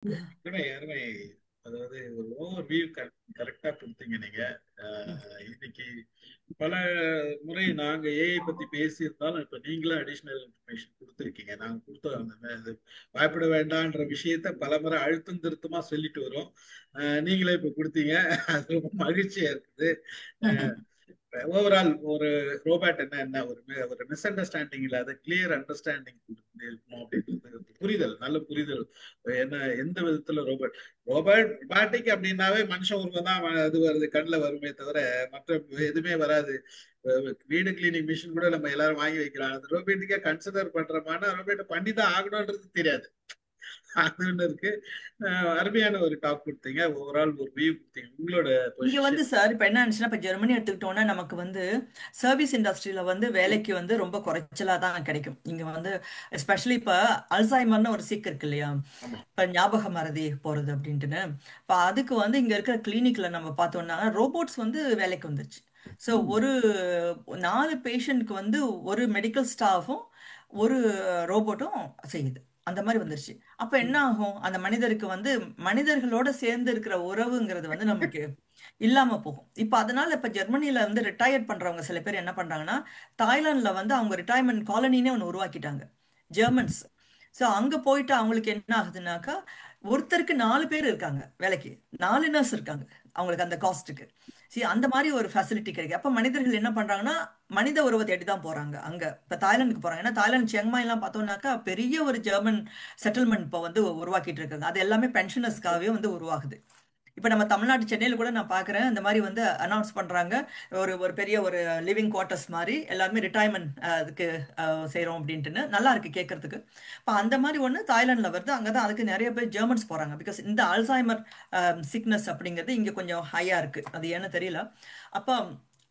அருமை அருமை. அதாவது ஒரு ஓவர் வியூ கரெக்டா கொடுத்தீங்க நீங்க. இன்னைக்கு பல முறை நாங்க ஏஐ பத்தி பேசியிருந்தாலும் இப்ப நீங்களும் அடிஷனல் இன்ஃபர்மேஷன் கொடுத்துருக்கீங்க. நாங்க கொடுத்த அந்த இது பயப்பட வேண்டாம்ன்ற விஷயத்த பல முறை அழுத்தம் திருத்தமா சொல்லிட்டு வரோம். நீங்களே இப்ப கொடுத்தீங்க. அது ரொம்ப மகிழ்ச்சியா இருக்குது. ஓவரால் ஒரு ரோபோட் என்ன என்ன ஒரு மிஸ் அண்டர்ஸ்டாண்டிங் இல்லாத கிளியர் அண்டர்ஸ்டாண்டிங் இருக்கணும் அப்படின்றது புரிதல், நல்ல புரிதல். என்ன எந்த விதத்துல ரோபாட்டிக் அப்படின்னாவே மனுஷ உருவம் தான் அது வருது கண்ணில் வருமே தவிர மற்ற எதுவுமே வராது. வீடு கிளீனிங் மிஷின் கூட நம்ம எல்லாரும் வாங்கி வைக்கலாம். அது ரோபோட்டிக்கா கன்சிடர் பண்றோமானா ரோபோட்டை பண்ணி தான் ஆகணும்ன்றது தெரியாது. அது ஒண்ணு இருக்கு. அருமையான ஒரு டாக் கொடுத்தீங்க. ஓவரால் ஒரு வியூ கொடுத்தீங்க உங்களோட இங்க வந்து பொசிஷன். சார் இப்ப என்ன ஆச்சுன்னா, இப்ப ஜெர்மனி எடுத்துக்கிட்டோம்னா நமக்கு வந்து சர்வீஸ் இண்டஸ்ட்ரியில வந்து வேலைக்கு வந்து ரொம்ப குறைச்சலா தான் கிடைக்கும். இங்க வந்து எஸ்பெஷலி இப்ப அல்சைமர்னு ஒரு சீக் இருக்கு இல்லையா? ஆமா. இப்ப ஞாபக மறதி போறது அப்படின்ட்டுன்னு, இப்ப அதுக்கு வந்து இங்க இருக்கிற கிளினிக்ல நம்ம பார்த்தோம்னா ரோபோட்ஸ் வந்து வேலைக்கு வந்துருச்சு. ஸோ ம். ஒரு 4 பேஷண்ட்க்கு வந்து ஒரு மெடிக்கல் ஸ்டாஃபும் ஒரு ரோபோட்டும் செய்யுது. அந்த மாதிரி வந்துருச்சு. அப்ப என்ன ம். ஆகும்? அந்த மனிதருக்கு வந்து மனிதர்களோட சேர்ந்து இருக்கிற உறவுங்கிறது வந்து நமக்கு இல்லாம போகும். இப்ப அதனால இப்ப ஜெர்மனில வந்து ரிட்டையர்ட் பண்றவங்க சில பேர் என்ன பண்றாங்கன்னா, தாய்லாந்துல வந்து அவங்க ரிட்டையர்மெண்ட் காலனினே ஒன்று உருவாக்கிட்டாங்க, ஜெர்மன்ஸ். ஸோ அங்க போயிட்டு அவங்களுக்கு என்ன ஆகுதுன்னாக்கா, ஒருத்தருக்கு 4 பேர் இருக்காங்க வேலைக்கு, 4 நர்ஸ் இருக்காங்க அவங்களுக்கு அந்த காஸ்ட்டுக்கு. சரி, அந்த மாதிரி ஒரு ஃபெசிலிட்டி கிடைக்கும். அப்ப மனிதர்கள் என்ன பண்றாங்கன்னா, மனித உறவை தேடி தான் போறாங்க அங்க. இப்ப தாய்லாந்துக்கு போறாங்க. ஏன்னா தாய்லாந்து சியங்மாய் எல்லாம் பார்த்தோம்னாக்கா பெரிய ஒரு ஜெர்மன் செட்டில்மெண்ட் இப்போ வந்து உருவாக்கிட்டு இருக்காங்க. அது எல்லாமே பென்ஷனர்ஸ்க்காகவே வந்து உருவாகுது. இப்ப நம்ம தமிழ்நாட்டு சென்னையில கூட நான் பாக்குறேன், இந்த மாதிரி வந்து அனௌன்ஸ் பண்றாங்க. ஒரு ஒரு பெரிய ஒரு லிவிங் குவார்ட்டர்ஸ் மாதிரி எல்லாருமே ரிட்டையர்மெண்ட் அதுக்கு செய்றோம் அப்படின்ட்டுன்னு நல்லா இருக்கு கேட்கறதுக்கு. இப்ப அந்த மாதிரி ஒண்ணு தாய்லாந்துல வருது. அங்கதான் அதுக்கு நிறைய பேர் ஜெர்மன்ஸ் போறாங்க. பிகாஸ் இந்த அல்சைமர் சிக்னஸ் அப்படிங்கிறது இங்க கொஞ்சம் ஹையா இருக்கு. அது ஏன்னு தெரியல. அப்ப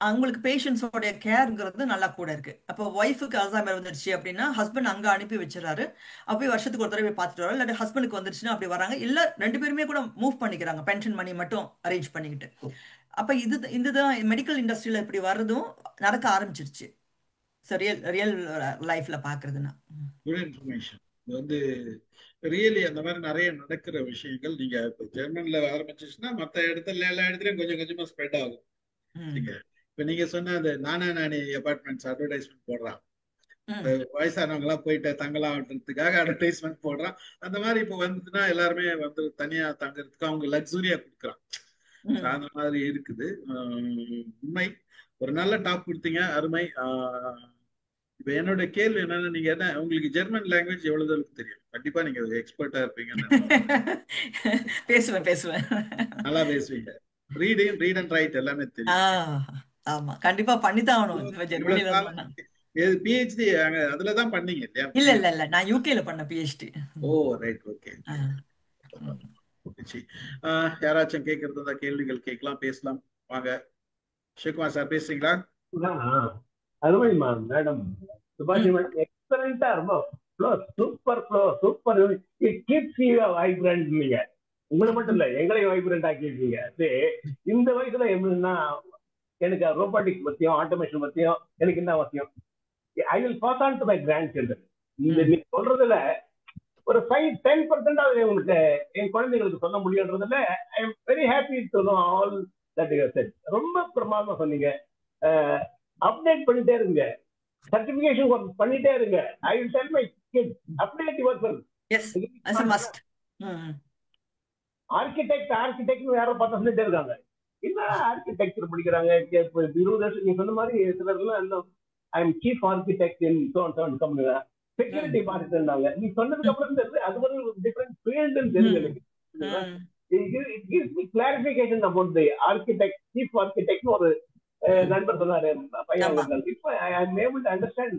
அவங்களுக்கு பேஷண்ட்ஸோட கேர்ங்கிறது நல்லா கூட இருக்கு. அப்போ ஒய்ஃபுக்கு அல்சைமர் வந்துருச்சு அப்படின்னா ஹஸ்பண்ட் அங்க அனுப்பி வச்சிடறாரு. அப்படி வருஷத்துக்கு ஒரு தடவை போய் பார்த்துட்டு வரோம். இல்லாட்டி ஹஸ்பண்டுக்கு வந்துருச்சுன்னா அப்படி வராங்க. இல்ல 2 பேருமே கூட மூவ் பண்ணிக்கிறாங்க, பென்ஷன் மணி மட்டும் அரேஞ்ச் பண்ணிக்கிட்டு. அப்ப இதுதான் மெடிக்கல் இண்டஸ்ட்ரியில இப்படி வர்றதும் நடக்க ஆரம்பிச்சிருச்சு. ரியல் ரியல் லைஃப்ல பாக்குறதுன்னா. Good information. இது வந்து ரியலி அந்த மாதிரி நிறைய நடக்கிற விஷயங்கள். நீங்க இப்ப ஜெர்மன்ல ஆரம்பிச்சிச்சுன்னா மற்ற இடத்துல எல்லா இடத்துலயும் கொஞ்சம் கொஞ்சமா ஸ்ப்ரெட் ஆகும். ம். நீங்க இப்ப நீங்க சொன்ன அந்த நானா நானி அபார்ட்மெண்ட்ஸ் அட்வர்டைஸ்மெண்ட் போடுறான். ம். வயசானவங்க எல்லாம் போயிட்டு தங்கலாம்ன்றதுக்காக அட்வர்டைஸ்மெண்ட் போடுறான். அந்த மாதிரி இப்ப வந்துச்சுன்னா எல்லாருமே வந்து தனியா தங்கறதுக்கு அவங்க லக்ஸுரியா கொடுக்குறான். ம். அந்த மாதிரி இருக்குது. உண்மை. ஒரு நல்ல டாப் கொடுத்தீங்க. அருமை. இப்ப என்னோட கேள்வி என்னன்னா, நீங்க என்ன உங்களுக்கு ஜெர்மன் லாங்குவேஜ் எவ்வளவு அளவுக்கு தெரியும்? கண்டிப்பா நீங்க எக்ஸ்பர்ட்டா இருப்பீங்கன்னு நினைக்கிறேன். பேசுவேன் பேசுவேன். நல்லா பேசுவீங்க. ரீட் அண்ட் ரைட் எல்லாமே ஆ, தெரியும். ஆமா, கண்டிப்பா பண்ணித்தான் ஆகணும் இவ்வளவு இந்த இவ்வளவு ஜெர்மனில காலம் இருந்தோம்னா. பிஹெச்டி அங்க அதுலதான் பண்ணீங்க இல்லையா? இல்ல இல்ல இல்ல, நான் யூகேல பண்ண பிஹெச்டி. ஓ, ரைட். ஓகே. ம். யாராச்சும் கேட்கறது இருந்தா கேள்விகள் கேட்கலாம், பேசலாம். வாங்க. சிவகுமார் சார் பேசுறீங்களா? அருமைமா மேடம். சுபாஷி ம். மேடம் எக்ஸலண்டா ரொம்ப flow, super flow, super. It keeps you vibrant. நீங்க உங்களை மட்டும் இல்ல எங்களையும் வைப்ரண்ட் ஆக்கியிருக்கீங்க. இந்த வயசுல எப்படின்னா எனக்கு ரோபோட்டிக்ஸ் பத்தியும் ஆட்டோமேஷன் பத்தியும் எனக்கு என்ன அவசியம்? I will pass on to my grandchildren. இந்த ம். நீ சொல்றதுல ஒரு 5-10% உங்களுக்கு என் குழந்தைகளுக்கு சொல்ல முடியுன்றதுல I am very happy to know all that you said. ரொம்ப பிரமாதமா சொன்னீங்க. அப்டேட் பண்ணிட்டே இருங்க, சர்டிபிகேஷன் ஒர்க் பண்ணிட்டே இருங்க. I will tell my kid update yourself. Yes, as a must. Hmm. Architect architect யாரோ பார்த்தா சொல்லிட்டே இருக்காங்க. என்ன ஆர்கிடெக்சர் படிக்கிறாங்க? 20 வருஷம் நீங்க சொன்ன மாதிரி சிலர்லாம் I am chief architect in company, ம். செக்யூரிட்டி பார்த்துட்டு இருந்தாங்க. நீ சொன்னதுக்கு ம். அப்புறம் தெரியுது அது ஒரு டிஃபரெண்ட் ஃபீல்டுன்னு தெரியுது ம். எனக்கு. ம். It gives me clarification about the architect, chief architect ஒரு ம். நண்பர் சொன்னாரு பையன் ஆமா. இருந்தாங்க. இப்போ ஐ am able to understand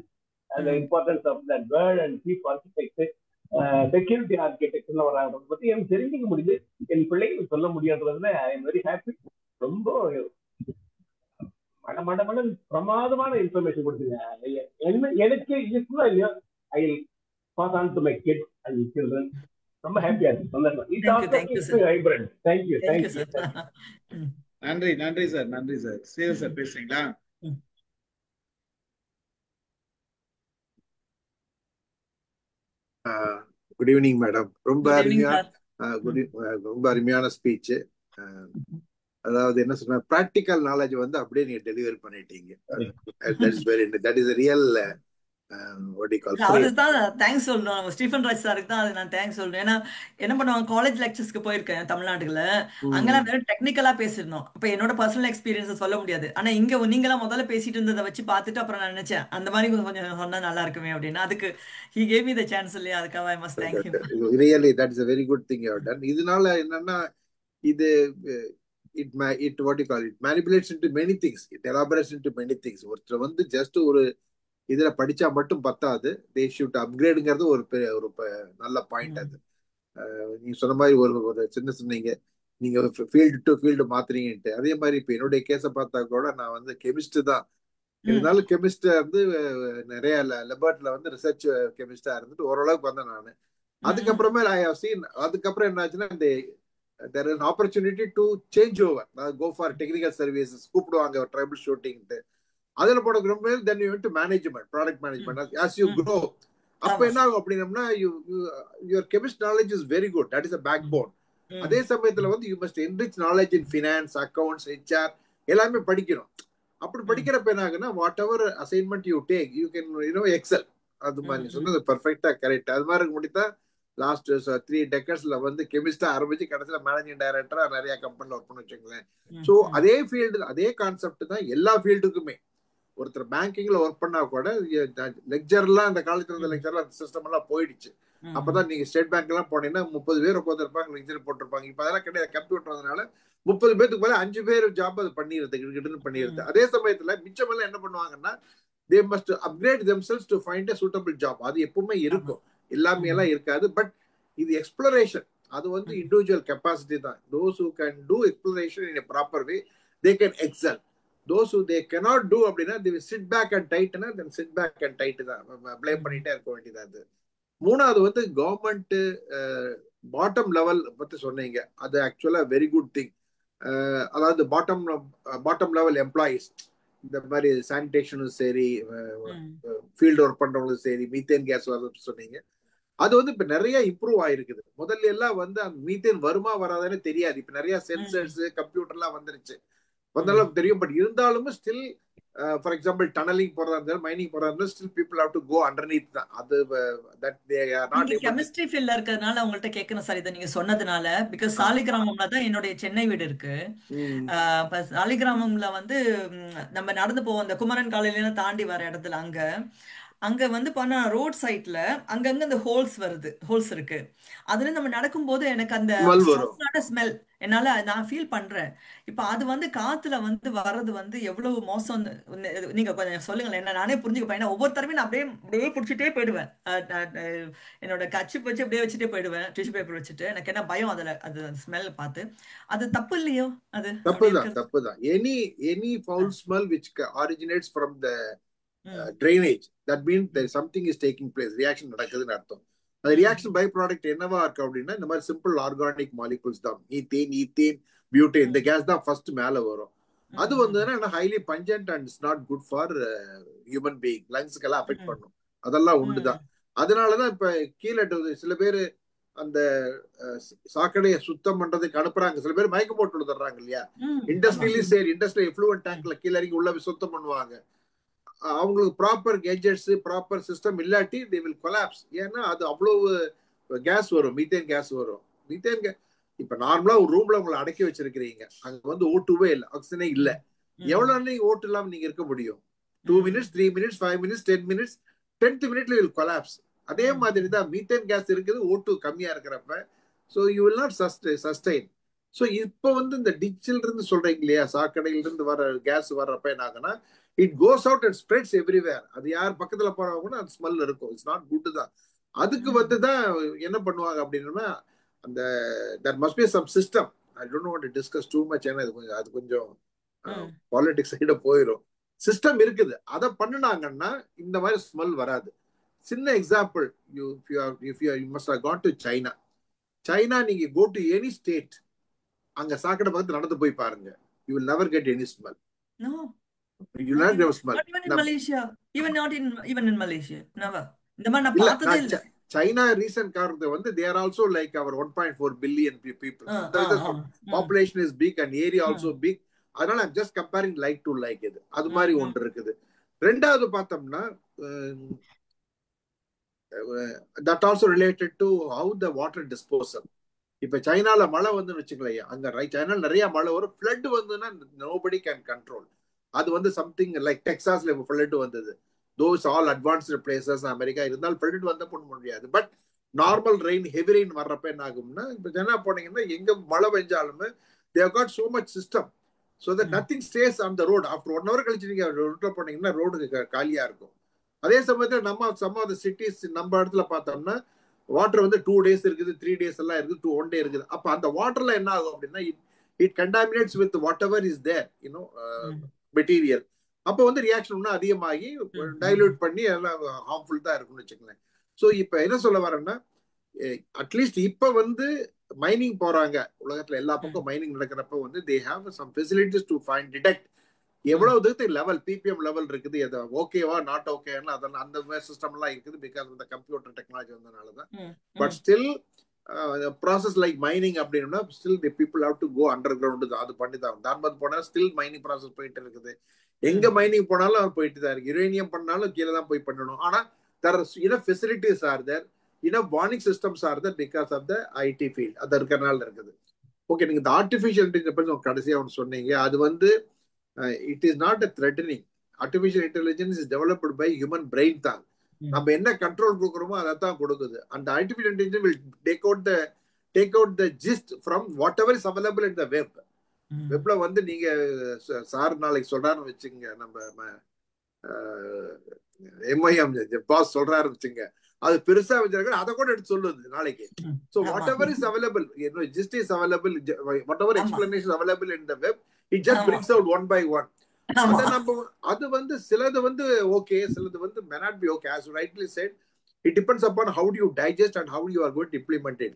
the ம். importance of that word and chief architect, security architect வராங்க பத்தி எனக்கு தெரிஞ்சுக்க முடியுது. என் பிள்ளைகளுக்கு சொல்ல முடியாதுல ஐ எம் வெரி ஹாப்பி. ரொம்ப மட பிரமாதமான இன்ஃபர்மேஷன் கொடுத்தீங்க. எனக்கு யூஸ்ஃபுல்லா இல்லையோ I pass on to my kid and children. ரொம்ப ஹாப்பியா இருக்கு, சந்தோஷம். It thank you also thank you keeps me sir. Vibrant. Thank you thank you thank you sir. Thank you. ம். நன்றி நன்றி சார். நன்றி சார். ஸ்ரீதர் ம். சார் பேசுறீங்களா? ம். Good evening madam. ரொம்ப குட் ஈவினிங் அருமையா சார். ரொம்ப அருமையான ஸ்பீச். அதாவது என்ன சொன்ன, பிராக்டிக்கல் நாலேஜ் வந்து அப்படியே நீங்க டெலிவரி பண்ணிட்டீங்க. தட் இஸ் ரியல் அவருக்கு தான் தேங்க்ஸ் சொல்லணும். நம்ம ஸ்டீஃபன் ராஜ் சாருக்கு தான் அது நான் தேங்க்ஸ் சொல்றேன். ஏன்னா என்ன பண்ணுவாங்க, காலேஜ் லெக்சர்ஸ்க்கு போயிருக்கேன் தமிழ்நாட்டுல, அங்கெல்லாம் வெறும் டெக்னிக்கலா பேசிருந்தோம். இப்ப என்னோட பர்சனல் எக்ஸ்பீரியன்ஸ் சொல்ல முடியாது. ஆனா இங்க நீங்களாம் முதல்ல பேசிட்டு இருந்ததை வச்சு பார்த்துட்டு அப்புறம் நான் நினைச்சேன் அந்த மாதிரி கொஞ்சம் சொன்னா நல்லா இருக்குமே அப்படின்னு. அதுக்கு he gave me the chance இல்லையா, அதுக்காக I must thank him. Really, that is a very good thing you have done. இதனால என்னன்னா, இது it what you call it manipulates into many things, it elaborates into many things. ஒருத்தர் வந்து just ஒரு இதுல படிச்சா மட்டும் பத்தாது, they should upgradeங்கிறது ஒரு நல்ல பாயிண்ட். அது நீங்க சொன்ன மாதிரி ஒரு சின்ன சொன்னீங்க, நீங்க ஃபீல்டு டு ஃபீல்டு மாத்துறீங்கன்ட்டு. அதே மாதிரி இப்ப என்னுடைய கேஸை பார்த்தா கூட நான் வந்து கெமிஸ்ட் தான் இருந்தாலும், கெமிஸ்ட் வந்து நிறைய லெபர்ட்ல வந்து ரிசர்ச் கெமிஸ்டா இருந்துட்டு ஓரளவுக்கு வந்தேன் நான். அதுக்கப்புறமே ஐ ஹவ் சீன், அதுக்கப்புறம் என்ன ஆச்சுன்னா, there is an opportunity to change over, go for technical services, கூப்பிடுவாங்க ட்ரைபிள் ஷூட்டிங்ட்டு. அதுல போட then you went to management, product management. As you grow, அப்ப என்ன ஆகும் அப்படின்னா, your chemist knowledge is very good, that is a backbone. அதே சமயத்துல வந்து you must enrich knowledge in finance, accounts, HR, எல்லாமே படிக்கணும். அப்படி படிக்கிறப்ப என்ன ஆகுன்னா, whatever assignment you take you can excel. அது மாதிரி சொன்னது பர்ஃபெக்டா கரெக்ட். அது மாதிரி முடித்தான் லாஸ்ட் 3 டெக்கட்ஸ்ல வந்து கெமிஸ்டா ஆரம்பிச்சு கடைசியில மேனேஜிங் டைரக்டரா நிறைய கம்பெனில ஒர்க் பண்ண வச்சுங்களேன். ஸோ அதே ஃபீல்டு, அதே கான்செப்ட் தான் எல்லா ஃபீல்டுக்குமே. ஒருத்தர் பேங்கிங்ல ஒர்க் பண்ணா கூட லெக்சர்லாம், அந்த காலத்துல இருந்த லெக்சர்லாம் சிஸ்டம் எல்லாம் போயிடுச்சு. அப்பதான் நீங்க ஸ்டேட் பேங்க் எல்லாம் போனீங்கன்னா 30 பேர் உட்காந்துருப்பாங்க, லெக்சர் போட்டிருப்பாங்க. இப்ப அதெல்லாம் கிடையாது, கம்ப்யூட்டர் வந்ததுனால 30 பேருக்கு மேல 5 பேர் ஜாப் அது பண்ணிடுறது. அதே சமயத்துல மிச்சமெல்லாம் என்ன பண்ணுவாங்கன்னா, they must upgrade themselves to find a suitable job. அது எப்பவுமே இருக்கும், எல்லாமே எல்லாம் இருக்காது. பட் இது எக்ஸ்ப்ளோரேஷன், அது வந்து இண்டிவிஜுவல் கெப்பாசிட்டி தான். those who can do exploration in a proper way, they can excel. those who they cannot do அப்படின்னா, they will sit back and tighten, then sit back and tighten தான், blame பண்ணிட்டே இருக்க வேண்டியது. மூணாவது வந்து government bottom level பத்தி சொன்னீங்க, அது ஆக்சுவலா வெரி குட் திங். அதாவது பாட்டம் லெவல் எம்ப்ளாயிஸ், இந்த மாதிரி சானிடேஷனும் சரி, ஃபீல்டு ஒர்க் பண்றவங்களும் சரி, மீத்தேன் கேஸ் சொன்னீங்க. அது வந்து இப்ப நிறைய இம்ப்ரூவ் ஆயிருக்குது. முதல்ல எல்லாம் வந்து அந்த மீத்தேன் வருமா வராதானே தெரியாது. இப்ப நிறைய சென்சர்ஸ், கம்ப்யூட்டர்லாம் வந்துருச்சு, வந்தாலும் தெரியும். பட் இருந்தாலும் ஸ்டில், ஃபார் எக்ஸாம்பிள் டனலிங் போறதா இருந்தாலும், மைனிங் போறதா இருந்தாலும், still people have to go underneath தான். அது கெமிஸ்ட்ரி ஃபீல்ட்ல இருக்கிறதுனால உங்கள்ட்ட கேட்கணும் சார், இதை நீங்க சொன்னதுனால. பிகாஸ் சாலிகிராமம்ல தான் என்னுடைய சென்னை வீடு இருக்கு. சாலிகிராமம்ல வந்து நம்ம நடந்து போவோம், அந்த குமரன் காலையில தாண்டி வர இடத்துல, அங்க வந்து பண்ண ரோட் சைட்ல அங்கங்க அந்த ஹோல்ஸ் இருக்கு. அதுல நம்ம நடக்கும்போது எனக்கு அந்த ஸ்மெல் நான் ஃபீல் பண்றேன். இப்ப அது வந்து காத்துல வந்து வர்றது வந்து எவ்வளவு மோசம், நீங்க கொஞ்சம் சொல்லுங்களேன். என்ன நானே புரிஞ்சுக்கப்பேன். ஏன்னா ஒவ்வொரு தடவையும் நான் அப்படியே பிடிச்சிட்டே போயிடுவேன், என்னோட கட்சி வச்சு அப்படியே வச்சுட்டே போயிடுவேன், டிஷ்யூ பேப்பர் வச்சுட்டு. எனக்கு என்ன பயம் அதுல, அது ஸ்மெல் பார்த்து. அது தப்பு இல்லையோ? அது தப்புதான். Any foul smell which originates from the drainage, that means there something is taking place, reaction நடக்குதுன்னு அர்த்தம். அந்த ரியாக்ஷன் பை ப்ராடக்ட் என்னவா இருக்கு அப்படின்னா, இந்த மாதிரி சிம்பிள் ஆர்கானிக் மாலிகூல்ஸ் தான். ஈத்தேன், பியூட்டேன், இந்த கேஸ் தான் ஃபர்ஸ்ட் மேல வரும். அது வந்து highly pungent and it's not good for human being, லங்ஸ்க்கெல்லாம் அஃபெக்ட் பண்ணும். அதெல்லாம் உண்டுதான். அதனாலதான் இப்ப கீழே சில பேர் அந்த சாக்கடையை சுத்தம் பண்றதுக்கு அனுப்புறாங்க. சில பேர் மயக்க போட்டு விழுந்துடுறாங்க இல்லையா. இண்டஸ்ட்ரியலையும் சரி, இண்டஸ்ட்ரியல் எஃப்ளூவன்ட் டேங்க்ல கீழே இறங்கி உள்ள சுத்தம் பண்ணுவாங்க. அவங்களுக்கு ப்ராப்பர் கேஜெட்ஸ், ப்ராப்பர் சிஸ்டம் இல்லாட்டி they will collapse. ஏன்னா அது அவ்வளவு கேஸ் வரும், மீத்தேன் கேஸ் வரும். இப்ப நார்மலா ஒரு ரூம்ல உங்களை அடக்கி வச்சிருக்கிறீங்க, அங்க வந்து ஓட்டுவே இல்லை, ஆக்சிஜனே இல்லை. எவ்வளவு நேரம் ஓட்டு இல்லாம நீங்க இருக்க முடியும்? 2 minutes, 3 minutes, 5 minutes, 10 minutes, 10th minute will collapse. அதே மாதிரி தான் மீத்தேன் கேஸ் இருக்குது, ஓட்டு கம்மியா இருக்கிறப்ப. So you will not sustain. So இப்போ வந்து இந்த டிச்சில் இருந்து சொல்றீங்க இல்லையா, சாக்கடையில இருந்து வர கேஸ் வர்றப்ப என்ன ஆகுனா, it goes out and spreads everywhere. அது யார் பக்கத்துல போறவங்க அந்த ஸ்மெல் இருக்கும், இட்ஸ் நாட் குட் தான். அதுக்கு வந்து தான் என்ன பண்ணுவாங்க அப்படின்னா, அந்த there must be some system. I don't know what to discuss too much. ஏன்னா அது கொஞ்சம் பாலிடிக்ஸ் சைட போயிடும். சிஸ்டம் இருக்குது, அதை பண்ணினாங்கன்னா இந்த மாதிரி ஸ்மெல் வராது. சின்ன example, you must have gone to China. நீங்க go to any state, அங்க சாக்கடை பக்கத்துல நடந்து போய் பாருங்க, you will never get any smell. No. You not have smell. Not even in Malaysia. Even in Malaysia. Never. இந்த மாதிரி நான் பார்த்ததே இல்ல. சைனா ரீசன்ட் காரணத்தை வந்து they are also like our 1.4 billion people. Population is big and area also big. அதனால I'm just comparing like to like இது அது மாதிரி ஒன்று இருக்குது. ரெண்டாவது பார்த்தோம்னா that also related to how the water disposal. இப்ப சைனால மழை வந்துன்னு வச்சுக்கலையா, அங்க சைனால நிறைய மழை வரும், ஃப்ளட் வந்துன்னா nobody can control. அது வந்து சம்திங் லைக் டெக்சாஸ்ல ஃப்ளட் வந்தது. those all advanced places America இருந்தால் ஃப்ளட் வந்த பண்ண முடியாது. But normal rain heavy rain வர்றப்ப என்ன ஆகும்னா, இப்ப சைனா போனீங்கன்னா எங்க மழை பெஞ்சாலுமே they have got so much system so that nothing stays on the road. after 1 hour கழிச்சு நீங்க ரோட்ல போனீங்கன்னா ரோடு காலியா இருக்கும். அதே சமயத்துல நம்ம some of the cities நம்ம இடத்துல பார்த்தோம்னா வாட்டர் வந்து 2 days இருக்குது, 3 days எல்லாம் இருக்குது, 1 day இருக்குது. அப்ப அந்த வாட்டர்ல என்ன ஆகும் அப்படின்னா it contaminates with whatever is there, you know, material. அப்ப வந்து ரியாக்ஷன் அதிகமாகி டைல்யூட் பண்ணி எல்லாம் ஹார்ம்ஃபுல் தான் இருக்கும்னு வச்சுக்கோங்களேன். ஸோ இப்ப என்ன சொல்ல வரேன்னா, அட்லீஸ்ட் இப்ப வந்து மைனிங் போறாங்க உலகத்துல எல்லா பக்கம் மைனிங் நடக்கிறப்ப வந்து they have some facilities to find detect எவ்வளவு தூரத்து லெவல் பிபிஎம் லெவல் இருக்குது, எது ஓகேவா நாட் ஓகேன்னு அதெல்லாம் அந்த சிஸ்டம் எல்லாம் இருக்குது. பிகாஸ் இந்த கம்ப்யூட்டர் டெக்னாலஜி வந்ததுனாலதான். But still process like mining அப்படின்னா still the people have to go underground. அது பண்ணி தான் தான்பத் போனா ஸ்டில் மைனிங் ப்ராசஸ் போயிட்டு இருக்குது. எங்க மைனிங் போனாலும் அது போயிட்டு தான் இருக்கு. யுரேனியம் பண்ணாலும் கீழே தான் போய் பண்ணணும். ஆனா there are enough facilities are there, enough warning systems are there because of the IT field. அது இருக்கிறனால இருக்குது. ஓகே, நீங்க இந்த ஆர்டிஃபிஷியல் இன்டெலிஜென்ஸ் கடைசியா ஒன்று சொன்னீங்க. அது வந்து it is not a threatening. Artificial intelligence is developed by human brain தான். நம்ம என்ன கண்ட்ரோல் கொடுக்குறோமோ அதை தான் கொடுக்குது. அந்த artificial intelligence will take out the gist from whatever is available in the web. வெப்ல வந்து நீங்க சார் நாளைக்கு சொல்றாருன்னு வச்சுங்க, நம்ம MIM பாஸ் சொல்றாரு வச்சுங்க, அது பெருசா வச்சிருக்க அதை கூட எடுத்து சொல்லுது நாளைக்கு. So whatever is available, you know, gist is available, whatever explanation is available in the web, it just brings out one by one. அது வந்து சிலது வந்து ஓகே, சிலது வந்து may not be okay. As you rightly said, it depends upon how do you digest and how you are going to implement it.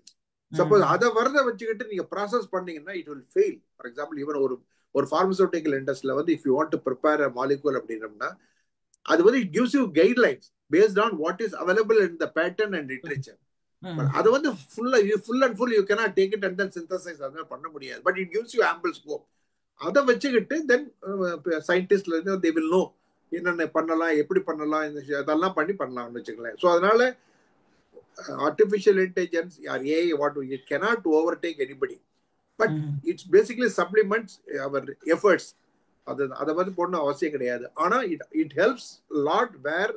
Suppose அதை வரத வச்சுக்கிட்டு நீங்க ப்ராசஸ் பண்ணீங்கன்னா it will fail. For example, even ஒரு pharmaceutical industryல வந்து if you want to prepare a molecule அப்படின்னா அது வந்து it gives you guidelines based on what is available in the pattern and literature. அது வந்து full and full you cannot take it and then synthesize. அதனால பண்ண முடியாது. But it gives you ample scope. அதை வச்சுக்கிட்டு தென் சயின்டிஸ்ட்ல இருந்து they will know என்னென்ன பண்ணலாம், எப்படி பண்ணலாம், அதெல்லாம் பண்ணலாம்னு வச்சுக்கலாம். ஸோ அதனால artificial intelligence or AI, it cannot overtake anybody, but it's basically supplements our efforts. அதை வந்து போடணும் அவசியம் கிடையாது. ஆனா it helps a lot where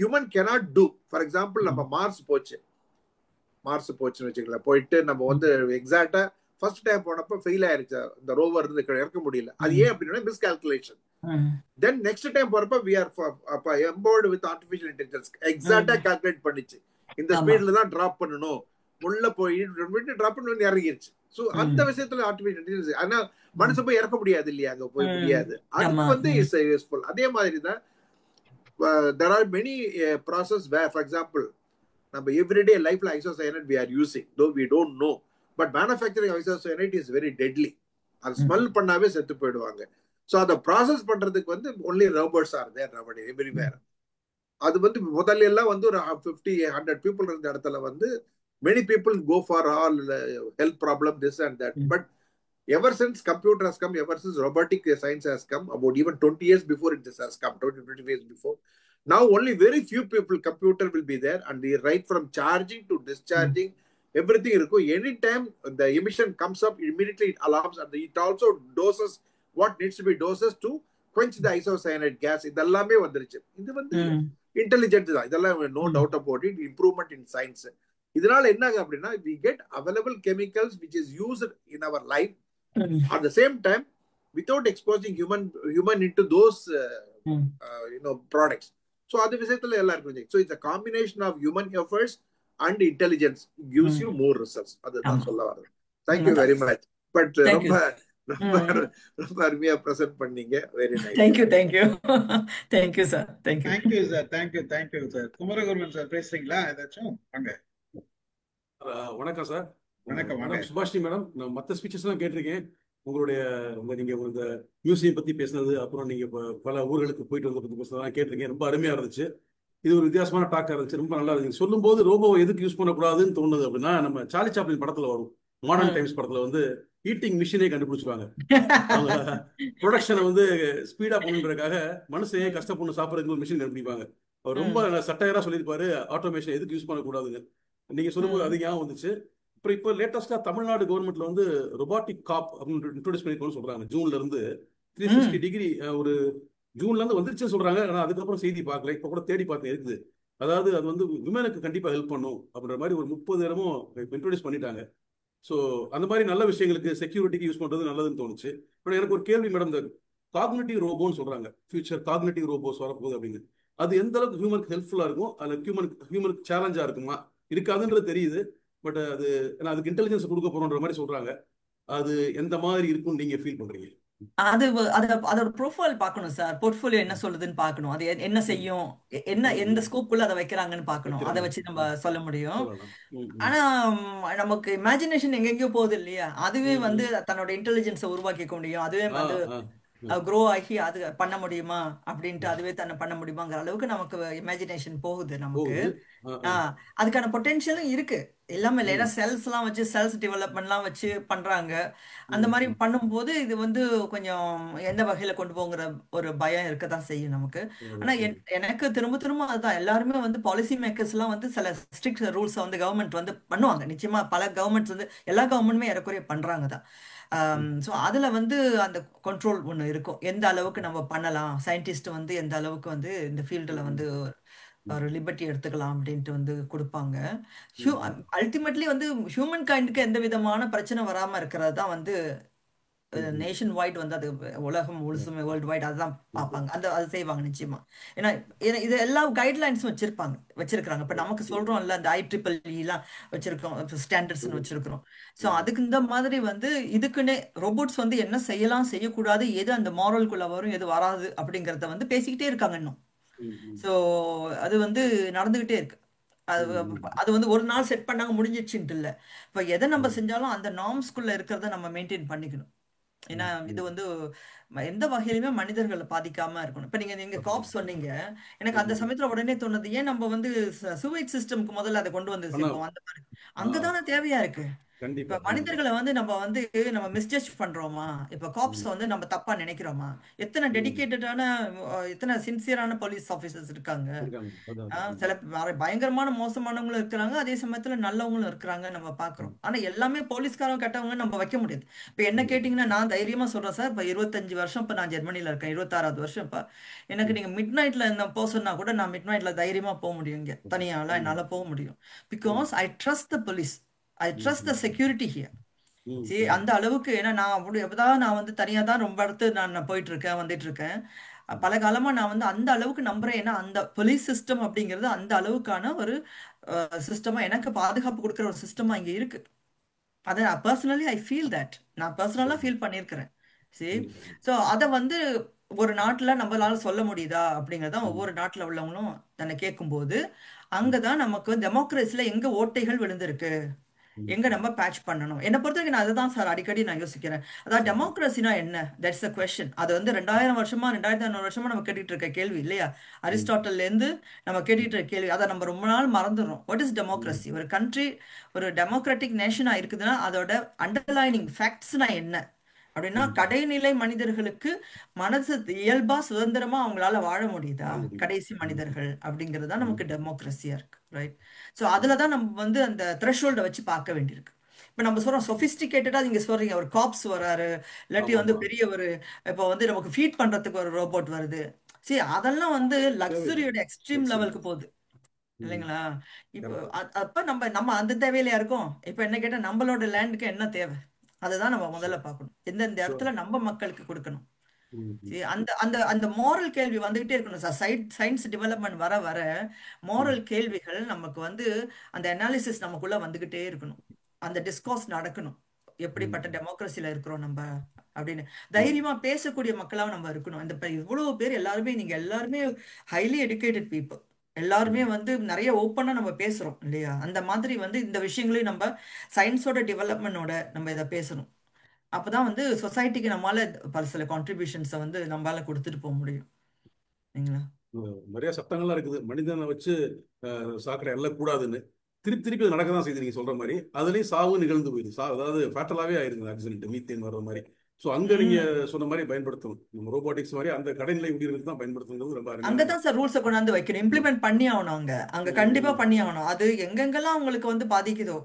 human cannot do. For example, நம்ம மார்ஸ் போச்சுன்னு வச்சுக்கலாம். போயிட்டு நம்ம வந்து எக்ஸாக்டா ஃபர்ஸ்ட் டைம் போனப்ப ஃபெயில் ஆயிருச்சு, இந்த ரோவர் இருந்து இறக்க முடியல. அது ஏன் அப்படின்னா மிஸ்கால்குலேஷன். தென் நெக்ஸ்ட் டைம் போறப்ப we are empowered with artificial intelligence, எக்ஸாக்டா கால்குலேட் பண்ணிச்சு இந்த ஸ்பீட்ல தான் டிராப் பண்ணணும், உள்ள போய் டிராப் பண்ணி இறங்கிருச்சு. ஸோ அந்த விஷயத்துல ஆர்டிஃபிஷியல் இன்டெலிஜென்ஸ், ஆனா மனுஷன் போய் இறக்க முடியாது இல்லையா, அங்க போய் முடியாது. அதுக்கு வந்து இஸ் யூஸ்ஃபுல். அதே மாதிரி தான் there are many process where, for example, நம்ம everyday lifeல isocyanate we are using, though we don't know, but manufacturing isocyanate is very deadly. அது ஸ்மெல் பண்ணாவே செத்து போயிடுவாங்க. ஸோ அதை ப்ராசஸ் பண்றதுக்கு வந்து only robots are there everywhere. அது வந்து முதல்ல எல்லாம் வந்து ஒரு 50-100 people இருந்த இடத்துல வந்து many people go for all health problem, this and that. But ever since computer has come, ever since robotic science has come, about even 20 years before this has come, 20 years before, now only very few people computer will be there, and they right from charging to discharging everything இருக்கும். Anytime the emission comes up, immediately it alarms, and it also doses what needs to be doses to quench the isocyanate gas. இதெல்லாமே வந்துருச்சு. இது வந்து intelligent தான், இதெல்லாம் no doubt about it, improvement in science. இதனால என்ன அப்படின்னா we get available chemicals which is used in our life at the same time without exposing human into those products. So அது விஷயத்துல எல்லாருக்கும் so it's a combination of human efforts and intelligence gives you more results. அதுதான் சொல்ல வரது. Thank you very much. But ரொம்ப அருமையா present பண்ணீங்க. Very nice. Thank you sir. Thank you sir. Kumaraguruvan sir பேசுறீங்களா? ஏதாச்சும் வாங்க. வணக்கம் சார். வணக்கம் சுபாஷினி மேடம். நான் மற்ற ஸ்பீச்சஸ் எல்லாம் கேட்டிருக்கேன். உங்களுடைய நீங்க இந்த மியூசியம் பத்தி பேசுனது, அப்புறம் நீங்க பல ஊர்களுக்கு போயிட்டு வந்த பத்தி பேசுனதெல்லாம் கேட்டிருக்கேன். ரொம்ப அருமையா இருந்துச்சு. இது ஒரு வித்தியாசமான டாக்கா இருந்துச்சு, ரொம்ப நல்லா இருந்துச்சு. சொல்லும்போது ரோபோவை எதுக்கு யூஸ் பண்ணக்கூடாதுன்னு தோணுது அப்படின்னா, நம்ம சார்லி சாப்ளின் படத்துல வரும், மாடர்ன் டைம்ஸ் படத்துல வந்து ஈட்டிங் மிஷினே கண்டுபிடிச்சிருவாங்க. அவங்க ப்ரொடக்ஷனை வந்து ஸ்பீடா பண்ணுன்றதுக்காக மனுஷன் ஏன் கஷ்டப்பட்டு சாப்பிட்றதுக்கு ஒரு மிஷின் கண்டுபிடிப்பாங்க. அவர் ரொம்ப சட்டையரா சொல்லியிருப்பாரு, ஆட்டோமேஷன் எதுக்கு யூஸ் பண்ணக்கூடாதுன்னு. நீங்க சொல்லும்போது அது ஞாபகம் வந்துச்சு. அப்புறம் இப்போ லேட்டஸ்டா தமிழ்நாடு கவர்மெண்ட்ல வந்து ரொபாட்டிக் காப் அப்படின்னு இன்ட்ரோடியூஸ் பண்ணிக்கணும்னு சொல்றாங்க. ஜூன்ல இருந்து 360 டிகிரி ஒரு ஜூன்ல இருந்து வந்துருச்சுன்னு சொல்றாங்க. ஆனா அதுக்கப்புறம் செய்தி பார்க்கல, இப்ப கூட தேடி பார்த்தேன் இருக்குது. அதாவது அது வந்து விமனுக்கு கண்டிப்பா ஹெல்ப் பண்ணும் அப்படின்ற மாதிரி ஒரு 30 இடமும் இன்ட்ரோடியூஸ் பண்ணிட்டாங்க. ஸோ அந்த மாதிரி நல்ல விஷயங்களுக்கு செக்யூரிட்டிக்கு யூஸ் பண்றது நல்லதுன்னு தோணுச்சு. பட் எனக்கு ஒரு கேள்வி மேடம், இந்த காக்னிட்டிவ் ரோபோன்னு சொல்றாங்க, ஃபியூச்சர் காக்னிட்டிவ் ரோபோஸ் வரப்போகுது அப்படின்னு. அது எந்த அளவுக்கு ஹியூமனுக்கு ஹெல்ப்ஃபுல்லா இருக்கும், அல்ல ஹியூமனுக்கு சேலஞ்சா இருக்குமா? இருக்காதுன்றது தெரியுது. பட் அது ஏன்னா அதுக்கு இன்டெலிஜென்ஸ் கொடுக்க போறோன்ற மாதிரி சொல்றாங்க. அது எந்த மாதிரி இருக்கும்னு நீங்க ஃபீல் பண்றீங்க? அதோட ப்ரொஃபைல் பார்க்கணும் சார். போர்ட்ஃபோலியோ என்ன சொல்லுதுன்னு பார்க்கணும். அது என்ன செய்யும், என்ன எந்த ஸ்கோப்புக்குள்ள அதை வைக்கிறாங்கன்னு பார்க்கணும். அதை வைக்கிறாங்க. வச்சு நம்ம சொல்ல முடியும். சொல்லலாம். ஆனா நமக்கு இமேஜினேஷன் எங்கெங்கயோ போகுது இல்லையா? அதுவே வந்து தன்னோட இன்டெலிஜென்ஸை உருவாக்கிக்க முடியும். அதுவே வந்து க்ரோ ஆகி அது பண்ண முடியுமா அப்படின்ட்டு, அதுவே தன்னை பண்ண முடியுமாங்கிற அளவுக்கு நமக்கு இமேஜினேஷன் போகுது நமக்கு. அதுக்கான பொட்டென்ஷியலும் இருக்கு எல்லாமே இல்லை. ஏன்னா செல்ஸ் எல்லாம் வச்சு செல்ஸ் டெவலப்மெண்ட்லாம் வச்சு பண்றாங்க. அந்த மாதிரி பண்ணும்போது இது வந்து கொஞ்சம் எந்த வகையில கொண்டு போங்கிற ஒரு பயம் இருக்கதான் செய்யும் நமக்கு. ஆனா எனக்கு திரும்ப திரும்ப அதுதான், எல்லாருமே வந்து பாலிசி மேக்கர்ஸ் எல்லாம் வந்து சில ஸ்ட்ரிக்ட் ரூல்ஸ் வந்து கவர்மெண்ட் வந்து பண்ணுவாங்க. நிச்சயமா பல கவர்மெண்ட்ஸ் வந்து எல்லா கவர்மெண்ட்டுமே ஏறக்குறைய பண்றாங்க தான். ஸோ அதுல வந்து அந்த கண்ட்ரோல் ஒன்று இருக்கும். எந்த அளவுக்கு நம்ம பண்ணலாம், சயின்டிஸ்ட் வந்து எந்த அளவுக்கு வந்து இந்த ஃபீல்டில் வந்து ஒரு லிபர்ட்டி எடுத்துக்கலாம் அப்படின்ட்டு வந்து கொடுப்பாங்க. அல்டிமேட்லி வந்து ஹியூமன் கைண்டுக்கு எந்த விதமான பிரச்சனை வராம இருக்கிறது தான் வந்து நேஷன் வைட் வந்து அது உலகம் முழுசுமே வேர்ல்டு வைட் அதுதான் பார்ப்பாங்க. அது செய்வாங்க நிச்சயமா. ஏன்னா இது எல்லா கைட்லைன்ஸும் வச்சிருக்காங்க. இப்போ நமக்கு சொல்றோம்ல, அந்த IEEE வச்சிருக்கோம், ஸ்டாண்டர்ட்ஸ்னு வச்சிருக்கிறோம். ஸோ அதுக்கு இந்த மாதிரி வந்து இதுக்குன்னே ரோபோட்ஸ் வந்து என்ன செய்யலாம் செய்யக்கூடாது, எது அந்த மாரல்குள்ள வரும் எது வராது அப்படிங்கிறத வந்து பேசிக்கிட்டே இருக்காங்க இன்னும். ஸோ அது வந்து நடந்துகிட்டே இருக்கு. அது வந்து ஒரு நாள் செட் பண்ணாங்க முடிஞ்சிடுச்சுன்ட்டு இல்லை. இப்போ எதை நம்ம செஞ்சாலும் அந்த நார்ம்ஸ்குள்ள இருக்கிறத நம்ம மெயின்டைன் பண்ணிக்கணும். ஏன்னா இது வந்து எந்த வகையிலுமே மனிதர்களை பாதிக்காம இருக்கணும். இப்ப நீங்க காப்ஸ் சொன்னீங்க, எனக்கு அந்த சமயத்துல உடனே தோணுது, ஏன் நம்ம வந்து சுவைட் சிஸ்டம்க்கு முதல்ல அதை கொண்டு வந்து சேர்ப்போம். அந்த மாதிரி அங்கதானே தேவையா இருக்கு. இப்ப மனிதர்களை வந்து நம்ம மிஸ்ஜட்ஜ் பண்றோமா? இப்ப காப்ஸ் வந்து நம்ம தப்பா நினைக்கிறோமா? எத்தனை டெடிகேட்டடான எத்தனை சின்சியரான போலீஸ் ஆபீசர்ஸ் இருக்காங்க. சில பயங்கரமான மோசமானவங்களும் இருக்கிறாங்க, அதே சமயத்துல நல்லவங்களும் இருக்கிறாங்க நம்ம பாக்குறோம். ஆனா எல்லாமே போலீஸ்காரங்க கெட்டவங்க நம்ம வைக்க முடியாது. இப்ப என்ன கேட்டீங்கன்னா, நான் தைரியமா சொல்றேன் சார், இப்ப 25 வருஷம் இப்ப நான் ஜெர்மனில இருக்கேன், 26வது வருஷம். இப்ப எனக்கு நீங்க மிட் நைட்ல இந்த போக சொன்னா கூட நான் மிட் நைட்ல தைரியமா போக முடியும். இங்க தனியாலாம் என்னால போக முடியும். Because I trust the police, I trust the security here. சரி, அந்த அளவுக்கு. ஏன்னா நான் அப்பதான் நான் வந்து தனியா தான் ரொம்ப இடத்து நான் போயிட்டு இருக்கேன் வந்துட்டு இருக்கேன். பல காலமா நான் வந்து அந்த அளவுக்கு நம்புறேன். ஏன்னா அந்த போலீஸ் சிஸ்டம் அப்படிங்கிறது அந்த அளவுக்கான ஒரு சிஸ்டமா, எனக்கு பாதுகாப்பு கொடுக்குற ஒரு சிஸ்டமா இங்க இருக்கு. அதை பர்சனலி ஐ ஃபீல் தட், நான் பர்சனலா ஃபீல் பண்ணியிருக்கிறேன். சரி, ஸோ அதை வந்து ஒரு நாட்டில் நம்மளால சொல்ல முடியுதா அப்படிங்கிறதான் ஒவ்வொரு நாட்டில் உள்ளவங்களும் தன்னை கேட்கும்போது, அங்கதான் நமக்கு டெமோக்ரஸில எங்க ஓட்டைகள் விழுந்திருக்கு, எங்க நம்ம பேட்ச் பண்ணணும். என்னை பொறுத்த வரைக்கும் நான் அதுதான் சார் அடிக்கடி நான் யோசிக்கிறேன். அதாவது டெமோக்ரஸினா என்ன, தட்ஸ் அ கொஸ்டின். அது வந்து 2000 வருஷமா 2500 வருஷமா நம்ம கேட்டுட்டு இருக்க கேள்வி இல்லையா? அரிஸ்டாட்டல்ல இருந்து நம்ம கேட்டுட்டு இருக்க கேள்வி. அதை நம்ம ரொம்ப நாள் மறந்துடுறோம். What is democracy? ஒரு கண்ட்ரி ஒரு டெமோக்ராட்டிக் நேஷனா இருக்குதுன்னா அதோட அண்டர்லைனிங் ஃபேக்ட்ஸ்னா என்ன அப்படின்னா, கடைநிலை மனிதர்களுக்கு மனசு இயல்பா சுதந்திரமா அவங்களால வாழ முடியுதா, கடைசி மனிதர்கள் அப்படிங்கிறது தான் நமக்கு டெமோக்ரஸியா இருக்கு. ரைட். ஸோ அதுலதான் நம்ம வந்து அந்த த்ரெஷ்ஹோல்டை வச்சு பார்க்க வேண்டியிருக்கு. இப்ப நம்ம சொல்றோம் சொபிஸ்டிகேட்டடா, நீங்க சொல்றீங்க ஒரு காப்ஸ் வராரு, இல்லாட்டி வந்து பெரிய ஒரு இப்போ வந்து நமக்கு ஃபீட் பண்றதுக்கு ஒரு ரோபோட் வருது. சரி, அதெல்லாம் வந்து லக்ஸரியோட எக்ஸ்ட்ரீம் லெவலுக்கு போகுது இல்லைங்களா? இப்போ அப்ப நம்ம நம்ம அந்த தேவையிலையா இருக்கோம்? இப்ப என்ன கேட்டா, நம்மளோட லேண்டுக்கு என்ன தேவை, அதுதான் நம்ம முதல்ல பார்க்கணும். எந்தெந்த இடத்துல நம்ம மக்களுக்கு கொடுக்கணும். அந்த அந்த அந்த மாரல் கேள்வி வந்துகிட்டே இருக்கணும் சார். சயின்ஸ் டெவலப்மெண்ட் வர வர மாரல் கேள்விகள் நமக்கு வந்து அந்த அனாலிசிஸ் நமக்குள்ள வந்துகிட்டே இருக்கணும். அந்த டிஸ்கோர்ஸ் நடக்கணும். எப்படிப்பட்ட டெமோக்ரஸில இருக்கிறோம் நம்ம அப்படின்னு தைரியமா பேசக்கூடிய மக்களாக நம்ம இருக்கணும். இந்த இவ்வளவு பேர் எல்லாருமே, நீங்க எல்லாருமே ஹைலி எடுக்கேட்டட் பீப்புள், எல்லாருமே வந்து நிறைய ஓப்பனா நம்ம பேசுறோம் இல்லையா? அந்த மாதிரி வந்து இந்த விஷயங்களையும் நம்ம சயின்ஸோட டெவலப்மெண்டோட நம்ம இதை பேசணும். அப்பதான் வந்து சொசைட்டிக்கு நம்மளால பல சில கான்ட்ரிபியூஷன்ஸை வந்து நம்மளால கொடுத்துட்டு போக முடியும் இல்லைங்களா? நிறைய சட்டங்கள்லாம் இருக்குது மனிதனை வச்சு சாக்கடை எல்லக்கூடாதுன்னு. திருப்பி திருப்பி அது நடக்க தான் செய்யுது நீங்க சொல்ற மாதிரி. அதுலயும் சாவு நிகழ்ந்து போயிடுது. அதாவது ஃபேட்டலாவே ஆயிருது ஆக்சிடென்ட், மீத்தேன் வர்ற மாதிரி. ஸோ அங்க நீங்க சொன்ன மாதிரி பயன்படுத்தணும். நம்ம ரோபோட்டிக்ஸ் மாதிரி அந்த கடைநிலை உயிரினத்துக்கு தான் பயன்படுத்துறது ரொம்ப அருமையான அங்கதான் சார் ரூல்ஸை கொண்டாந்து வைக்கணும், இம்ப்ளிமெண்ட் பண்ணி ஆகணும். அங்க கண்டிப்பா பண்ணி ஆகணும். அது எங்கெங்கெல்லாம் அவங்களுக்கு வந்து பாதிக்குதோ,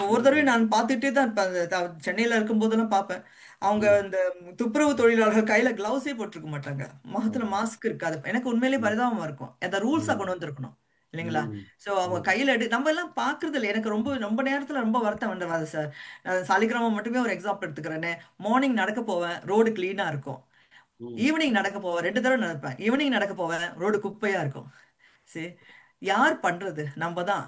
ஒவ்வொரு தடவையும் நான் பார்த்துட்டே தான் இருப்பேன். சென்னையில இருக்கும் போதெல்லாம் பார்ப்பேன். அவங்க இந்த துப்புரவு தொழிலாளர்கள் கையில கிளவுஸே போட்டிருக்க மாட்டாங்க, முகத்துல மாஸ்க் இருக்காது. எனக்கு உண்மையிலேயே பரிதாபமா இருக்கும். அந்த ரூல்ஸா கொண்டு வந்திருக்கணும் இல்லைங்களா? சோ அவங்க கையில நம்ம எல்லாம் பாக்குறது இல்லை. எனக்கு ரொம்ப ரொம்ப நேரத்துல ரொம்ப வருத்தம் வந்துடாது சார். சாலிகிராமம் மட்டுமே ஒரு எக்ஸாம்பிள் எடுத்துக்கிறேன்னு. மார்னிங் நடக்க போவேன், ரோடு கிளீனா இருக்கும். ஈவினிங் நடக்க போவேன், 2 தடவை நடப்பேன். ஈவினிங் நடக்க போவேன், ரோடு குப்பையா இருக்கும். சரி, யார் பண்றது? நம்ம தான்.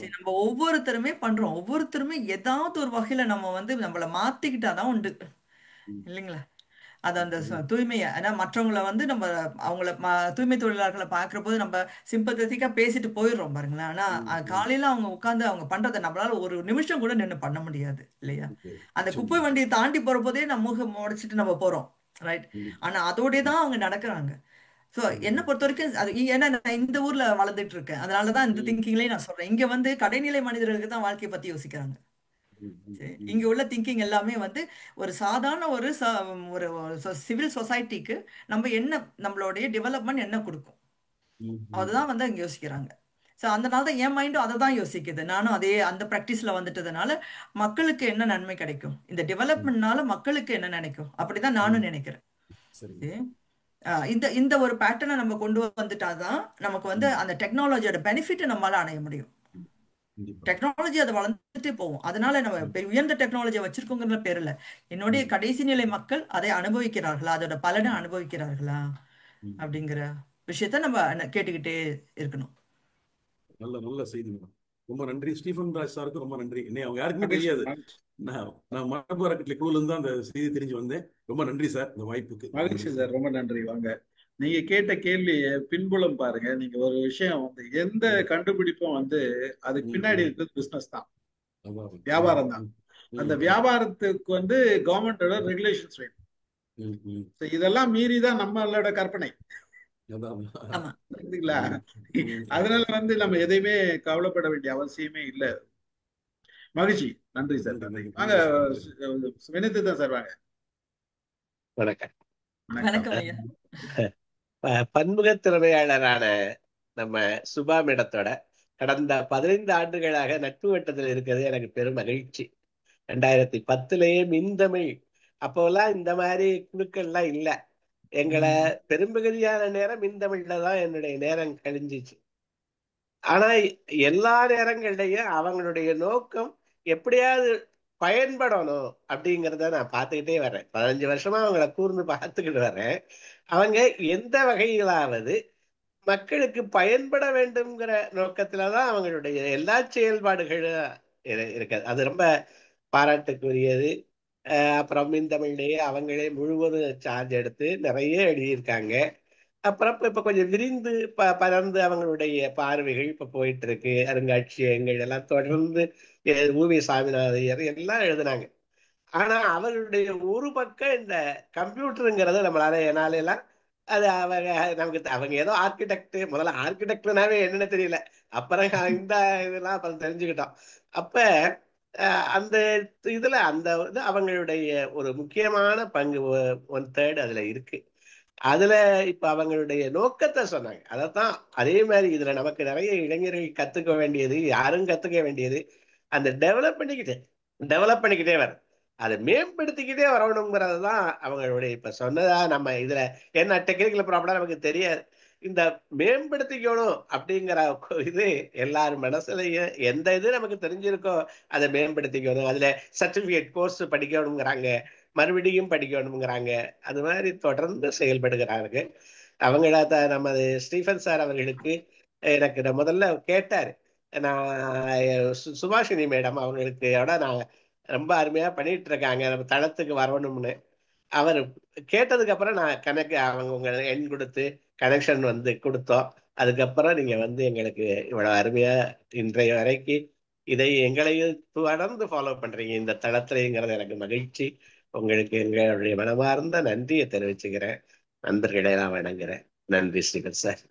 சரி, நம்ம ஒவ்வொருத்தருமே பண்றோம். ஒவ்வொருத்தருமே ஏதாவது ஒரு வகையில நம்ம வந்து நம்மள மாத்திக்கிட்டாதான் உண்டு இல்லைங்களா? அது அந்த தூய்மையை, ஏன்னா மற்றவங்கள வந்து நம்ம அவங்கள தூய்மை தொழிலாளர்களை பார்க்குற போது நம்ம சிம்பத்தட்டிக்கா பேசிட்டு போயிடுறோம் பாருங்களேன். ஆனா காலையில அவங்க உட்காந்து அவங்க பண்றதை நம்மளால ஒரு நிமிஷம் கூட நின்று பண்ண முடியாது இல்லையா? அந்த குப்பை வண்டியை தாண்டி போற போதே நம்ம மூக்க உடைச்சிட்டு நம்ம போறோம், ரைட்? ஆனா அதோடய தான் அவங்க நடக்கிறாங்க. ஸோ என்னை பொறுத்த வரைக்கும் அது ஏன்னா நான் இந்த ஊர்ல வளர்ந்துட்டு இருக்கேன், அதனாலதான் இந்த திங்கிங்லயே நான் சொல்றேன். இங்க வந்து கடைநிலை மனிதர்களுக்கு தான் வாழ்க்கையை பத்தி யோசிக்கிறாங்க. இங்க உள்ள திங்கிங் எல்லாமே வந்து ஒரு சாதாரண ஒரு சிவில் சொசைட்டிக்கு நம்ம என்ன, நம்மளுடைய டெவலப்மெண்ட் என்ன கொடுக்கும், அதுதான் வந்து அங்க யோசிக்கிறாங்க. ஸோ அதனால தான் என் மைண்டும் அதை தான் யோசிக்குது. நானும் அதே அந்த ப்ராக்டிஸ்ல வந்துட்டதுனால மக்களுக்கு என்ன நன்மை கிடைக்கும், இந்த டெவலப்மெண்ட்னால மக்களுக்கு என்ன நினைக்கும், அப்படிதான் நானும் நினைக்கிறேன். இந்த இந்த ஒரு பேட்டர்னை நம்ம கொண்டு வந்துட்டாதான் நமக்கு வந்து அந்த டெக்னாலஜியோட பெனிஃபிட் நம்மளால அடைய முடியும். டெக்னாலஜி அதை வளர்ந்துட்டே போகும். அதனால நம்ம உயர்ந்த டெக்னாலஜியை வச்சிருக்கோங்கிற பேர்ல என்னுடைய கடைசி நிலை மக்கள் அதை அனுபவிக்கிறார்களா, அதோட பலனை அனுபவிக்கிறார்களா அப்படிங்கிற விஷயத்த நம்ம கேட்டுக்கிட்டே இருக்கணும். நல்ல நல்ல செய்தி மேடம். ரொம்ப நன்றி. ஸ்டீஃபன் ராஜ் சாருக்கு ரொம்ப நன்றி. அவங்க யாருக்குமே தெரியாது, நான் மரபு அறக்கட்டளை குழுல இருந்து அந்த செய்தி தெரிஞ்சு வந்தேன். ரொம்ப நன்றி சார் இந்த வாய்ப்புக்கு. மகிழ்ச்சி சார், ரொம்ப நன்றி. வாங்க, நீங்க கேட்ட கேள்வி பின்புலம் பாருங்க. நீங்க ஒரு விஷயம் வந்து எந்த கண்டுபிடிப்பும் வந்து அதுக்கு பின்னாடி இருக்கிறது பிசினஸ் தான், வியாபாரம் தான். அந்த வியாபாரத்துக்கு வந்து கவர்மெண்டோட ரெகுலேஷன்ஸ் வேணும். இதெல்லாம் மீறிதான் நம்மளோட கற்பனை. அதனால வந்து நம்ம எதையுமே கவலைப்பட வேண்டிய அவசியமே இல்லை. மகிழ்ச்சி, நன்றி சார். நன்றி. வாங்க வினித்து தான் சார், வாங்க. வணக்கம். வணக்கம். பன்முக திறமையாளரான நம்ம சுபா மேடத்தோட கடந்த 15 ஆண்டுகளாக நட்பு வட்டத்தில் இருக்கிறது எனக்கு பெரும் மகிழ்ச்சி. 2010லயே மின்தமிழ், அப்போல்லாம் இந்த மாதிரி குழுக்கள்லாம் இல்லை. எங்களை பெரும்பகுதியான நேரம் மின்தமிழ்ல தான் என்னுடைய நேரம் கழிஞ்சிச்சு. ஆனா எல்லா நேரங்கள்லயும் அவங்களுடைய நோக்கம் எப்படியாவது பயன்படணும் அப்படிங்கிறத நான் பார்த்துக்கிட்டே வர்றேன். 15 வருஷமா அவங்கள கூர்ந்து பார்த்துக்கிட்டு வர்றேன். அவங்க எந்த வகையிலாவது மக்களுக்கு பயன்பட வேண்டும்ங்கிற நோக்கத்துலதான் அவங்களுடைய எல்லா செயல்பாடுகளும் இருக்காது. அது ரொம்ப பாராட்டுக்குரியது. அப்புறம் மின்தமிழ்லேயே அவங்களே முழுவதும் சார்ஜ் எடுத்து நிறைய எழுதியிருக்காங்க. அப்புறம் இப்ப கொஞ்சம் விரிந்து பறந்து அவங்களுடைய பார்வைகள் இப்ப போயிட்டு இருக்கு. அருங்காட்சியகங்கள் எல்லாம் தொடர்ந்து ஊவி சாமிநாதையர் எல்லாம் எழுதுனாங்க. ஆனா அவர்களுடைய ஒரு பக்கம் இந்த கம்ப்யூட்டருங்கிறத நம்மளால என்னால எல்லாம் அது அவங்க ஏதோ ஆர்கிடெக்ட், முதல்ல ஆர்கிடெக்ட்னாவே என்னன்னு தெரியல, அப்புறம் இந்த இதெல்லாம் அப்புறம் தெரிஞ்சுக்கிட்டோம். அப்ப அந்த இதுல அந்த இது அவங்களுடைய ஒரு முக்கியமான பங்கு 1/3 அதுல இருக்கு. அதுல இப்ப அவங்களுடைய நோக்கத்தை சொன்னாங்க. அதைத்தான் அதே மாதிரி இதுல நமக்கு நிறைய இளைஞர்கள் கத்துக்க வேண்டியது, யாரும் கத்துக்க வேண்டியது, அந்த டெவலப் பண்ணிக்கிட்டே வர, அதை மேம்படுத்திக்கிட்டே வரணுங்கிறது தான் அவங்களுடைய இப்ப சொன்னதா. நம்ம இதுல என்ன டெக்னிக்கல் ப்ராப்ளம் நமக்கு தெரியாது, இந்த மேம்படுத்திக்கணும் அப்படிங்கிற இது எல்லாரும் மனசுலயும் எந்த இது நமக்கு தெரிஞ்சிருக்கோ அதை மேம்படுத்திக்கணும். அதுல சர்டிபிகேட் கோர்ஸ் படிக்கணுங்கிறாங்க, மறுபடியும் படிக்கணுங்கிறாங்க. அது மாதிரி தொடர்ந்து செயல்படுகிறாங்க. அவங்கள நமது ஸ்டீஃபன் சார் அவர்களுக்கு எனக்கு முதல்ல கேட்டாரு, நான் சுபாஷினி மேடம் அவங்களுக்கு நான் ரொம்ப அருமையா பண்ணிட்டு இருக்காங்க, நம்ம தளத்துக்கு வரணும்னு அவர் கேட்டதுக்கு அப்புறம் நான் அவங்க உங்க எண் கொடுத்து கனெக்ஷன் வந்து கொடுத்தோம். அதுக்கப்புறம் நீங்க வந்து எங்களுக்கு இவ்வளவு அருமையா இன்றைய வரைக்கும் இதை எங்களையும் தொடர்ந்து ஃபாலோ பண்றீங்க இந்த தளத்திலேங்கிறது எனக்கு மகிழ்ச்சி. உங்களுக்கு எங்களுடைய மனமார்ந்த நன்றியை தெரிவிச்சுக்கிறேன். நண்பர்களை நான் வணங்குறேன். நன்றி ஸ்ரீகர் சார்.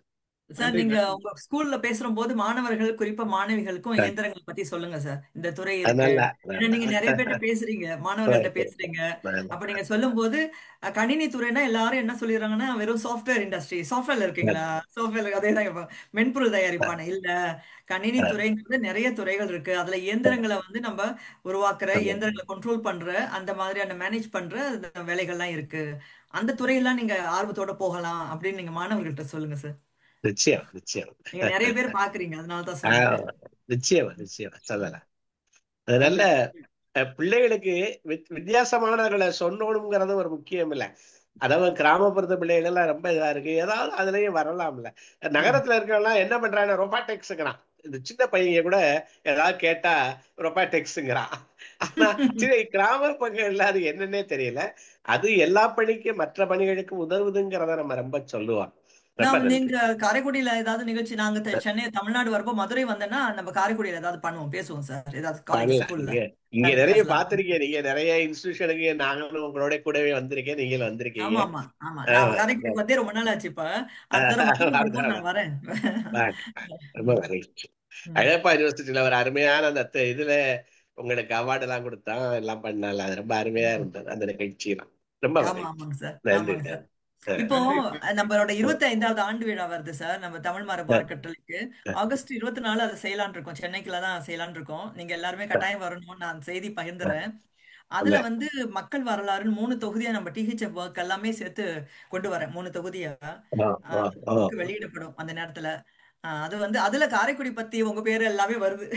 சார் நன்றி நீங்க நன்றி. உங்க ஸ்கூல்ல பேசுற போது மாணவர்கள் குறிப்பா மாணவிகளுக்கும் இயந்திரங்களை பத்தி சொல்லுங்க சார். இந்த துறை இருக்கு. நல்லா ஏன்னா நீங்க நிறைய பேர்ட்ட பேசுறீங்க, மாணவர்கள்ட்ட பேசுறீங்க. அப்ப நீங்க சொல்லும் போது கணினி துறைனா எல்லாரும் என்ன சொல்லிடுறாங்கன்னா வெறும் சாஃப்ட்வேர் இண்டஸ்ட்ரி, சாஃப்ட்வேர்ல இருக்கீங்களா, சாஃப்ட்வேர்ல அதே தான் மென்பொருள் தயாரிப்பான இல்ல. கணினி துறைங்கிறது நிறைய துறைகள் இருக்கு. அதுல இயந்திரங்களை வந்து நம்ம உருவாக்குற, இயந்திரங்களை கண்ட்ரோல் பண்ற, அந்த மாதிரியான மேனேஜ் பண்ற அந்த வேலைகள்லாம் இருக்கு. அந்த துறையெல்லாம் நீங்க ஆர்வத்தோட போகலாம் அப்படின்னு நீங்க மாணவர்கள்ட்ட சொல்லுங்க சார். நிச்சயம் நிச்சயம். நீங்க நிறைய பேர் பாக்குறீங்க, அதனாலதான் சொல்றேன். நிச்சயமா நிச்சயமா சொல்லலாம். அதனால நன்றி. பிள்ளைகளுக்கு வித்தியாசமானவர்களை சொன்னோணுங்கிறது ஒரு முக்கியம் இல்ல. அதாவது கிராமப்புறத்து பிள்ளைகள் எல்லாம் ரொம்ப இதா இருக்கு, ஏதாவது அதுலயும் வரலாம்ல. நகரத்துல இருக்கவங்கலாம் என்ன பண்றாங்க, ரொபாட்டிக்ஸ்ங்கிறான். இந்த சின்ன பையங்க கூட ஏதாவது கேட்டா ரொபாட்டிக்ஸ்ங்கிறான். ஆனா சின்ன கிராம பகுதிகள்ல அது என்னன்னே தெரியல. அது எல்லா பணிக்கும் மற்ற பணிகளுக்கு உதவுதுங்கிறத நம்ம ரொம்ப சொல்லுவோம். ரொம்ப நன்றி. நீங்க காரைக்குடியில ஏதாவது நிகழ்ச்சி, நாங்க சென்னை தமிழ்நாடு வரப்போ மதுரை வந்தேன்னா நம்ம காரைக்குடியில ஏதாவது பண்ணுவோம், பேசுவோம் சார். ஏதாவது காலேஜ் பண்ணல. ஸ்கூல்ல இங்க நிறைய பேசலாம். பாத்திருக்கீங்க, நீங்க நிறைய இன்ஸ்டிடியூஷனுக்கு நாங்களும் உங்களோட கூடவே வந்திருக்கேன், நீங்களும் வந்திருக்கீங்க. ஆமா ஆமா ஆமா, நான் காரைக்குடிக்கு வந்தே ரொம்ப நாள் ஆச்சு. இப்ப அடுத்த தடவை மதுரை வரும்போது நான் வரேன். ரொம்ப மகிழ்ச்சி. அழகப்பா யூனிவர்சிட்டியில ஒரு அருமையான அந்த இதுல உங்களுக்கு அவார்டு எல்லாம் கொடுத்தான், எல்லாம் பண்ணால, அது ரொம்ப அருமையா இருந்தது அந்த நிகழ்ச்சி எல்லாம். ரொம்ப ஆமா மகிழ்ச்சி. ஆமாங்க சார், நன்றி. ஆமாங்க சார். இப்போ நன்றி. நம்மளோட 25வது ஆண்டு விழா வருது சார், நம்ம தமிழ் மரபு அறக்கட்டளைக்கு. ஆகஸ்ட் 24 அதை செய்யலான் இருக்கோம், சென்னைக்குள்ள தான் செய்யலான் இருக்கோம். நீங்க எல்லாருமே கட்டாயம் வரணும், நான் செய்தி பகிர்ந்துறேன். அதுல வந்து மக்கள் வரலாறுன்னு 3 தொகுதியா நம்ம டிஹெச்எஃப் ஒர்க் எல்லாமே சேர்த்து கொண்டு வரேன். 3 தொகுதியா புக் வெளியிடப்படும் அந்த நேரத்துல. அது வந்து அதுல காரைக்குடி பத்தி உங்க பேரு எல்லாமே வருது.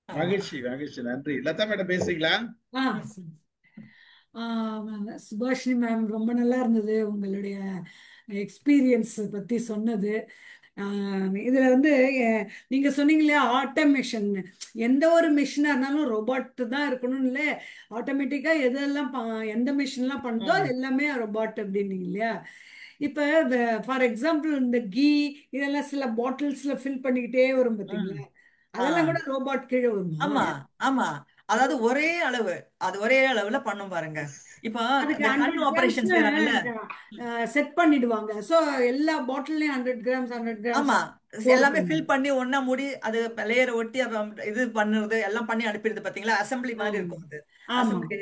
மகிழ்ச்சி மகிழ்ச்சி, நன்றி. லதா மேடம் பேசுறீங்களா? சுபாஷினி மேம், ரொம்ப நல்லா இருந்தது உங்களுடைய எக்ஸ்பீரியன்ஸ் பத்தி சொன்னது. இதுல வந்து நீங்க சொன்னீங்க இல்லையா, ஆட்டோமேஷன். எந்த ஒரு மிஷினா இருந்தாலும் ரோபாட் தான் இருக்கணும் இல்லை, ஆட்டோமேட்டிக்கா எதெல்லாம் எந்த மிஷின்லாம் பண்ணுதோ அது எல்லாமே ரோபாட் அப்படின்னீங்க இல்லையா. இப்ப ஃபார் எக்ஸாம்பிள் இந்த கீ இதெல்லாம் சில பாட்டில்ஸ்ல ஃபில் பண்ணிக்கிட்டே வரும் பார்த்தீங்களா, அதெல்லாம் கூட ரோபாட் கீழே வருமா? ஆமா ஆமா, அதாவது ஒரே அளவு, அது ஒரே அளவுல பண்ணும் பாருங்க. இப்போ அதுக்கு இந்த கண் 100 ஆபரேஷன் செய்யறாங்கல்ல, செட் பண்ணிடுவாங்க. சோ எல்லா பாட்டிலையும் 100 கிராம்ஸ் 100 கிராம்ஸ் ஆமா எல்லாமே ஃபில் பண்ணி ஒண்ணா மூடி அது லேயரை ஒட்டி இது பண்ணுறது எல்லாம் பண்ணி அனுப்பிடுது பாத்தீங்களா, அசம்பிளி மாதிரி இருக்கும் அது. அசம்பிளி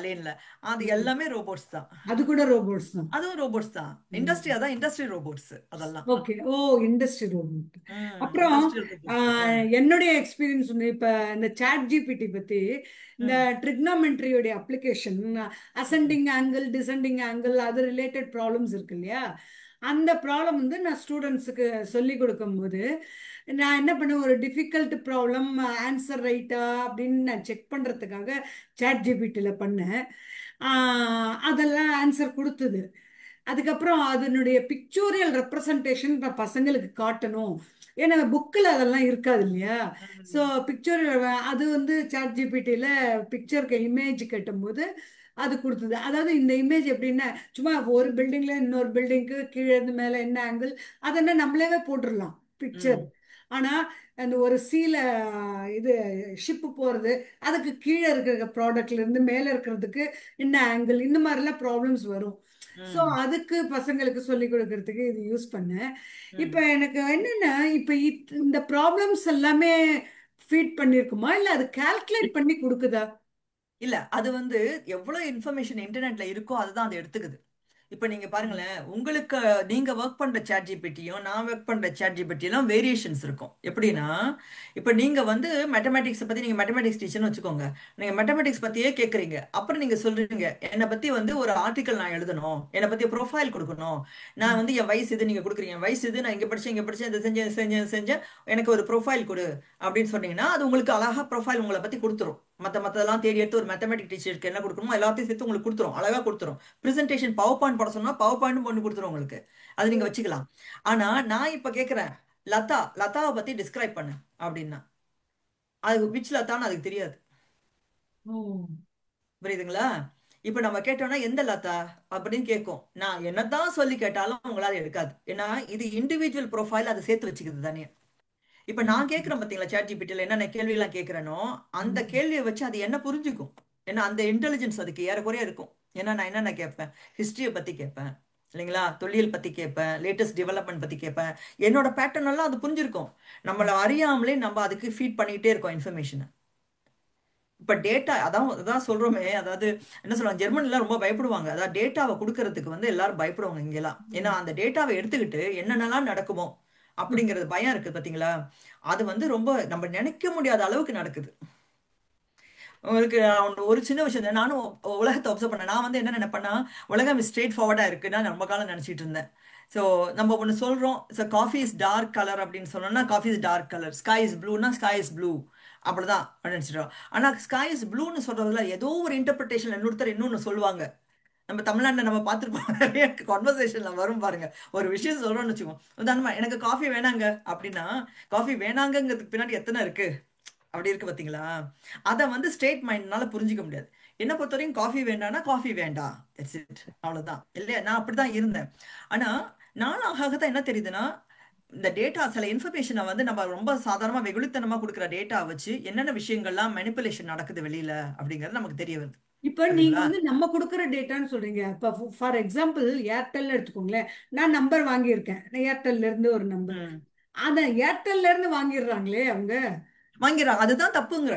லேன்ல அது எல்லாமே ரோபோட்ஸ் தான். அது கூட ரோபோட்ஸ் தான், அதுவும் ரோபோட்ஸ் தான். இண்டஸ்ட்ரி, அதான் இண்டஸ்ட்ரி ரோபோட்ஸ் அதெல்லாம். ஓகே. Oh, industry robot. அப்புறம் என்னுடைய எக்ஸ்பீரியன்ஸ் இப்ப இந்த சாட் ஜிபிடி பத்தி, இந்த ட்ரிக்னாமெட்ரியோட application, ascending angle descending angle அது ரிலேட்டட் ப்ராப்ளம்ஸ் இருக்கு இல்லையா, அந்த ப்ராப்ளம் வந்து நான் ஸ்டூடெண்ட்ஸுக்கு சொல்லி கொடுக்கும்போது நான் என்ன பண்ணேன், ஒரு டிஃபிகல்ட் ப்ராப்ளம் ஆன்சர் ரைட்டா அப்படின்னு நான் செக் பண்ணுறதுக்காக சாட் ஜிபிடியில் பண்ணேன். அதெல்லாம் ஆன்சர் கொடுத்தது. அதுக்கப்புறம் அதனுடைய பிக்சோரியல் ரெப்ரசன்டேஷன் பசங்களுக்கு காட்டணும், ஏன்னா புக்கில் அதெல்லாம் இருக்காது இல்லையா. ஸோ பிக்சோரியல் அது வந்து சாட் ஜிபிடியில் பிக்சருக்கு இமேஜ் கட்டும்போது அது கொடுத்தது. அதாவது இந்த இமேஜ் எப்படின்னா, சும்மா ஒரு பில்டிங்ல இன்னொரு பில்டிங்க்கு கீழே இருந்து மேலே என்ன ஆங்கிள் அதெல்லாம் நம்மளே போட்டுடலாம் பிக்சர். ஆனா அந்த ஒரு சீல இது ஷிப்பு போறது, அதுக்கு கீழே இருக்கிற ப்ராடக்ட்ல இருந்து மேலே இருக்கிறதுக்கு என்ன ஆங்கிள், இந்த மாதிரிலாம் ப்ராப்ளம்ஸ் வரும். ஸோ அதுக்கு பசங்களுக்கு சொல்லி கொடுக்கறதுக்கு இது யூஸ் பண்ணேன். இப்போ எனக்கு என்னன்னா, இப்போ இந்த ப்ராப்ளம்ஸ் எல்லாமே ஃபீட் பண்ணிருக்குமா இல்ல அது கால்குலேட் பண்ணி கொடுக்குதா? இல்ல, அது வந்து எவ்வளவு இன்ஃபர்மேஷன் இன்டர்நெட்ல இருக்கோ அதுதான் அது எடுத்துக்குது. இப்ப நீங்க பாருங்களேன், உங்களுக்கு நீங்க ஒர்க் பண்ற சாட் ஜிபிடியும் நான் ஒர்க் பண்ற சாட் ஜிபிடியும் வேரியேஷன்ஸ் இருக்கும். எப்படின்னா, இப்ப நீங்க வந்து மேத்தமேட்டிக்ஸ் பத்தி, நீங்க மேத்தமேட்டிக்ஸ் டீச்சர்னு வச்சுக்கோங்க, நீங்க மேத்தமேட்டிக்ஸ் பத்தியே கேக்குறீங்க. அப்புறம் நீங்க சொல்றீங்க என்னை பத்தி வந்து ஒரு ஆர்டிக்கல் நான் எழுதணும், என்னை பத்தி ப்ரொஃபைல் கொடுக்கணும், நான் வந்து என் வயசு இது, நீங்க கொடுக்குறீங்க வயசு இது, நான் இங்க படிச்சேன் இதை செஞ்சேன் எனக்கு ஒரு ப்ரொஃபைல் கொடு அப்படின்னு சொன்னீங்கன்னா, அது உங்களுக்கு அழகா ப்ரொஃபைல் உங்களை பத்தி கொடுத்துரும். மத்ததெல்லாம் தேடி எடுத்து ஒரு மேத்தமேட்டிக் டீச்சருக்கு என்ன கொடுக்கணுமோ எல்லாத்தையும் சேர்த்து உங்களுக்கு கொடுத்துரும், அழகா கொடுத்துரும். பிரசன்டேஷன் பவர் பாயிண்ட் போட சொன்னா பவர் பாயிண்ட் பண்ணி கொடுத்துரும் உங்களுக்கு, அது நீங்க வச்சுக்கலாம். ஆனா நான் இப்ப கேக்குறேன், லதாவை பத்தி டிஸ்கிரைப் பண்ணு அப்படின்னா அது விச் லதான்னு அதுக்கு தெரியாது. புரியுதுங்களா? இப்ப நம்ம கேட்டோம்னா எந்த லதா அப்படின்னு கேட்கும். நான் என்னதான் சொல்லி கேட்டாலும் உங்களால எடுக்காது, ஏன்னா இது இண்டிவிஜுவல் ப்ரொஃபைல், அதை சேர்த்து வச்சுக்கிறது தானே. இப்ப நான் கேட்கிறேன் பாத்தீங்களா சாட் ஜிபிடில என்னென்ன கேள்வி எல்லாம் கேட்கிறேனோ, அந்த கேள்வியை வச்சு அது என்ன புரிஞ்சுக்கும். ஏன்னா அந்த இன்டெலிஜென்ஸ் அதுக்கு ஏறக்குறைய இருக்கும். ஏன்னா நான் என்னென்ன கேட்பேன், ஹிஸ்டரியை பத்தி கேட்பேன், இல்லைங்களா? தொல்லியல் பத்தி கேட்பேன், லேட்டஸ்ட் டெவலப்மெண்ட் பத்தி கேட்பேன். என்னோட பேட்டர்ன் எல்லாம் அது புரிஞ்சிருக்கும். நம்மள அறியாமலே நம்ம அதுக்கு ஃபீட் பண்ணிக்கிட்டே இருக்கோம் இன்ஃபர்மேஷன். இப்ப டேட்டா அதான் அதான் சொல்றோமே, அதாவது என்ன சொல்றாங்க, ஜெர்மனில ரொம்ப பயப்படுவாங்க. அதாவது டேட்டாவை கொடுக்கறதுக்கு வந்து எல்லாரும் பயப்படுவாங்க இங்கெல்லாம். ஏன்னா அந்த டேட்டாவை எடுத்துக்கிட்டு என்னென்னலாம் நடக்குமோ அப்படிங்கிறது பயம் இருக்கு பாத்தீங்களா? அது வந்து ரொம்ப நம்ம நினைக்க முடியாத அளவுக்கு நடக்குது. உங்களுக்கு நான் ஒரு சின்ன விஷயம் தான். நானும் உலகத்தை அப்சர்வ் பண்ணேன். நான் வந்து என்ன நினைப்பேன்னா, உலகம் ஸ்ட்ரெயிட் ஃபார்வர்டா இருக்குன்னு நான் ரொம்ப காலம் நினைச்சிட்டு இருந்தேன். ஸோ நம்ம ஒன்று சொல்றோம், so coffee is dark colour அப்படின்னு சொன்னோம்னா coffee is dark colour, sky is ப்ளூனா ஸ்கை இஸ் ப்ளூ, அப்படிதான் நினைச்சிட்டோம். ஆனா ஸ்கை இஸ் ப்ளூன்னு சொல்றதுல ஏதோ ஒரு இன்டர்பிரிட்டேஷன் இன்னொருத்தர் இன்னொன்னு சொல்லுவாங்க. நம்ம தமிழ்நாட்டில் நம்ம பார்த்துருப்போம், நிறைய கான்வர்சேஷன்ல வரும் பாருங்க. ஒரு விஷயம் சொல்றோம்னு வச்சுக்கோங்க, உதாரணமா எனக்கு காஃபி வேணாங்க அப்படின்னா, காஃபி வேணாங்கிறதுக்கு பின்னாடி எத்தனை இருக்கு அப்படி இருக்கு பாத்தீங்களா? அதை வந்து ஸ்ட்ரெயிட் மைண்ட்னால புரிஞ்சுக்க முடியாது. என்ன பொறுத்த வரைக்கும் காஃபி வேண்டாம்னா காஃபி வேண்டாம், தட்ஸ் இட், அவ்வளவுதான். இல்லையா? நான் அப்படிதான் இருந்தேன். ஆனா நாளாக என்ன தெரியுதுன்னா, இந்த டேட்டா சில இன்ஃபர்மேஷனை வந்து நம்ம ரொம்ப சாதாரணமா வெகுளித்தனமா கொடுக்குற டேட்டா வச்சு என்னென்ன விஷயங்கள்லாம் மேனிப்புலேஷன் நடக்குது வெளியில அப்படிங்கிறது நமக்கு தெரிய வருது. இப்ப நீங்க வந்து நம்ம கொடுக்குற டேட்டான்னு சொல்றீங்க. இப்ப ஃபார் எக்ஸாம்பிள் ஏர்டெல் எடுத்துக்கோங்களேன். நான் நம்பர் வாங்கியிருக்கேன், ஏர்டெல்ல இருந்து ஒரு நம்பர். அத ஏர்டெல்ல இருந்து வாங்கிடுறாங்களே அவங்க. வாங்கிறாங்க, அதுதான் தப்புங்கிற.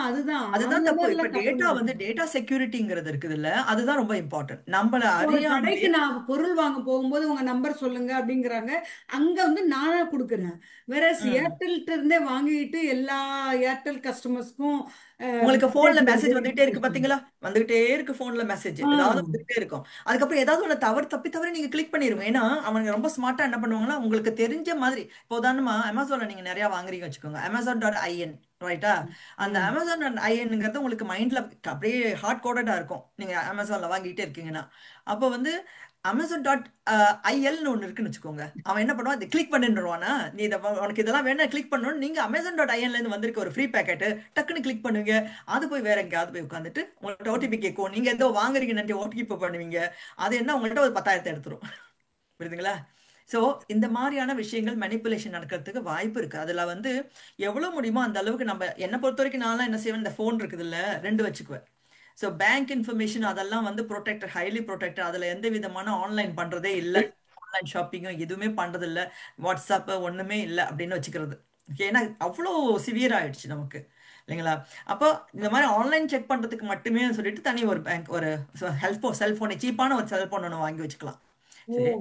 அதுதான் அதுதான் அந்த தப்பு. மாதிரிலாம் இப்ப தப்பு டேட்டா வந்து நடக்குது. டேட்டா செக்யூரிட்டிங்கிறது இருக்குது இல்ல, அதுதான் ரொம்ப இம்பார்ட்டன்ட். நம்மள இப்போ ஒரு அறியாமலே கடைக்கு நான் பொருள் வாங்க போகும்போது உங்க நம்பர் சொல்லுங்க அப்படிங்கிறாங்க. அங்க வந்து நானா கொடுக்குறேன். வேற ஏர்டெல்ட்ட இருந்தே வாங்கிட்டு எல்லா ஏர்டெல் கஸ்டமர்ஸ்க்கும் உங்களுக்கு போன்ல மெசேஜ் வந்துகிட்டே இருக்கு வெரிஃபிகேஷன். பாத்தீங்களா? வந்துகிட்டே இருக்கு போன்ல மெசேஜ், ஏதாவது வந்துகிட்டே இருக்கும். அதுக்கப்புறம் ஏதாவது ஒண்ணு தவறு நீங்க கிளிக் பண்ணிருங்க. ஏன்னா அவங்க ரொம்ப ஸ்மார்ட்டா என்ன பண்ணுவாங்கன்னா, உங்களுக்கு தெரிஞ்ச மாதிரி, இப்போ உதாரணமா அமேசான்ல நீங்க நிறைய வாங்குறீங்க வச்சுக்கோங்க, Amazon.in, ரைட்டா? அந்த Amazon.inங்கிறது உங்களுக்கு மைண்ட்ல அப்படியே ஹார்ட் கோடடா இருக்கும், நீங்க அமேசான்ல வாங்கிட்டே இருக்கீங்கன்னா. அப்போ வந்து Amazon.ilன்னு ஒன்று இருக்குன்னு வச்சுக்கோங்க, அவன் என்ன பண்ணுவான், இதை கிளிக் பண்ணிடுவானா, நீ இதை உனக்கு இதெல்லாம் வேணும் கிளிக் பண்ணணும், நீங்க Amazon.inல இருந்து வந்திருக்க ஒரு ஃப்ரீ பேக்கெட் டக்குன்னு கிளிக் பண்ணுவீங்க. அது போய் வேற எங்கேயாவது போய் உட்காந்துட்டு உங்கள்ட்ட ஓடிபி கேட்கும், நீங்க ஏதோ வாங்குறீங்கன்னு ஓடிபி பண்ணுவீங்க, அது என்ன உங்கள்ட்ட ஒரு 10,000 எடுத்துரும். புரியுதுங்களா? ஸோ இந்த மாதிரியான விஷயங்கள் மேனிப்புலேஷன் நடக்கிறதுக்கு வாய்ப்பு இருக்கு. அதுல வந்து எவ்வளவு முடியுமோ அந்த அளவுக்கு நம்ம, என்னை பொறுத்த வரைக்கும் நான்லாம் என்ன செய்வேன், இந்த ஃபோன் இருக்குது இல்ல, 2 வச்சுக்குவேன். ஸோ பேங்க் இன்ஃபர்மேஷன் அதெல்லாம் வந்து ப்ரொடெக்டட், ஹைலி ப்ரொடெக்டட். அதுல எந்த விதமான ஆன்லைன் பண்றதே இல்லை, ஆன்லைன் ஷாப்பிங்கும் எதுவுமே பண்றது இல்லை, வாட்ஸ்அப் ஒண்ணுமே இல்லை அப்படின்னு வச்சுக்கிறது. ஏன்னா அவ்வளோ சிவியர் ஆயிடுச்சு நமக்கு, இல்லைங்களா? அப்போ இந்த மாதிரி ஆன்லைன் செக் பண்றதுக்கு மட்டுமே சொல்லிட்டு தனி ஒரு பேங்க், ஒரு செல்போனை, சீப்பான ஒரு செல்போன் ஒன்று வாங்கி வச்சுக்கலாம். சரி.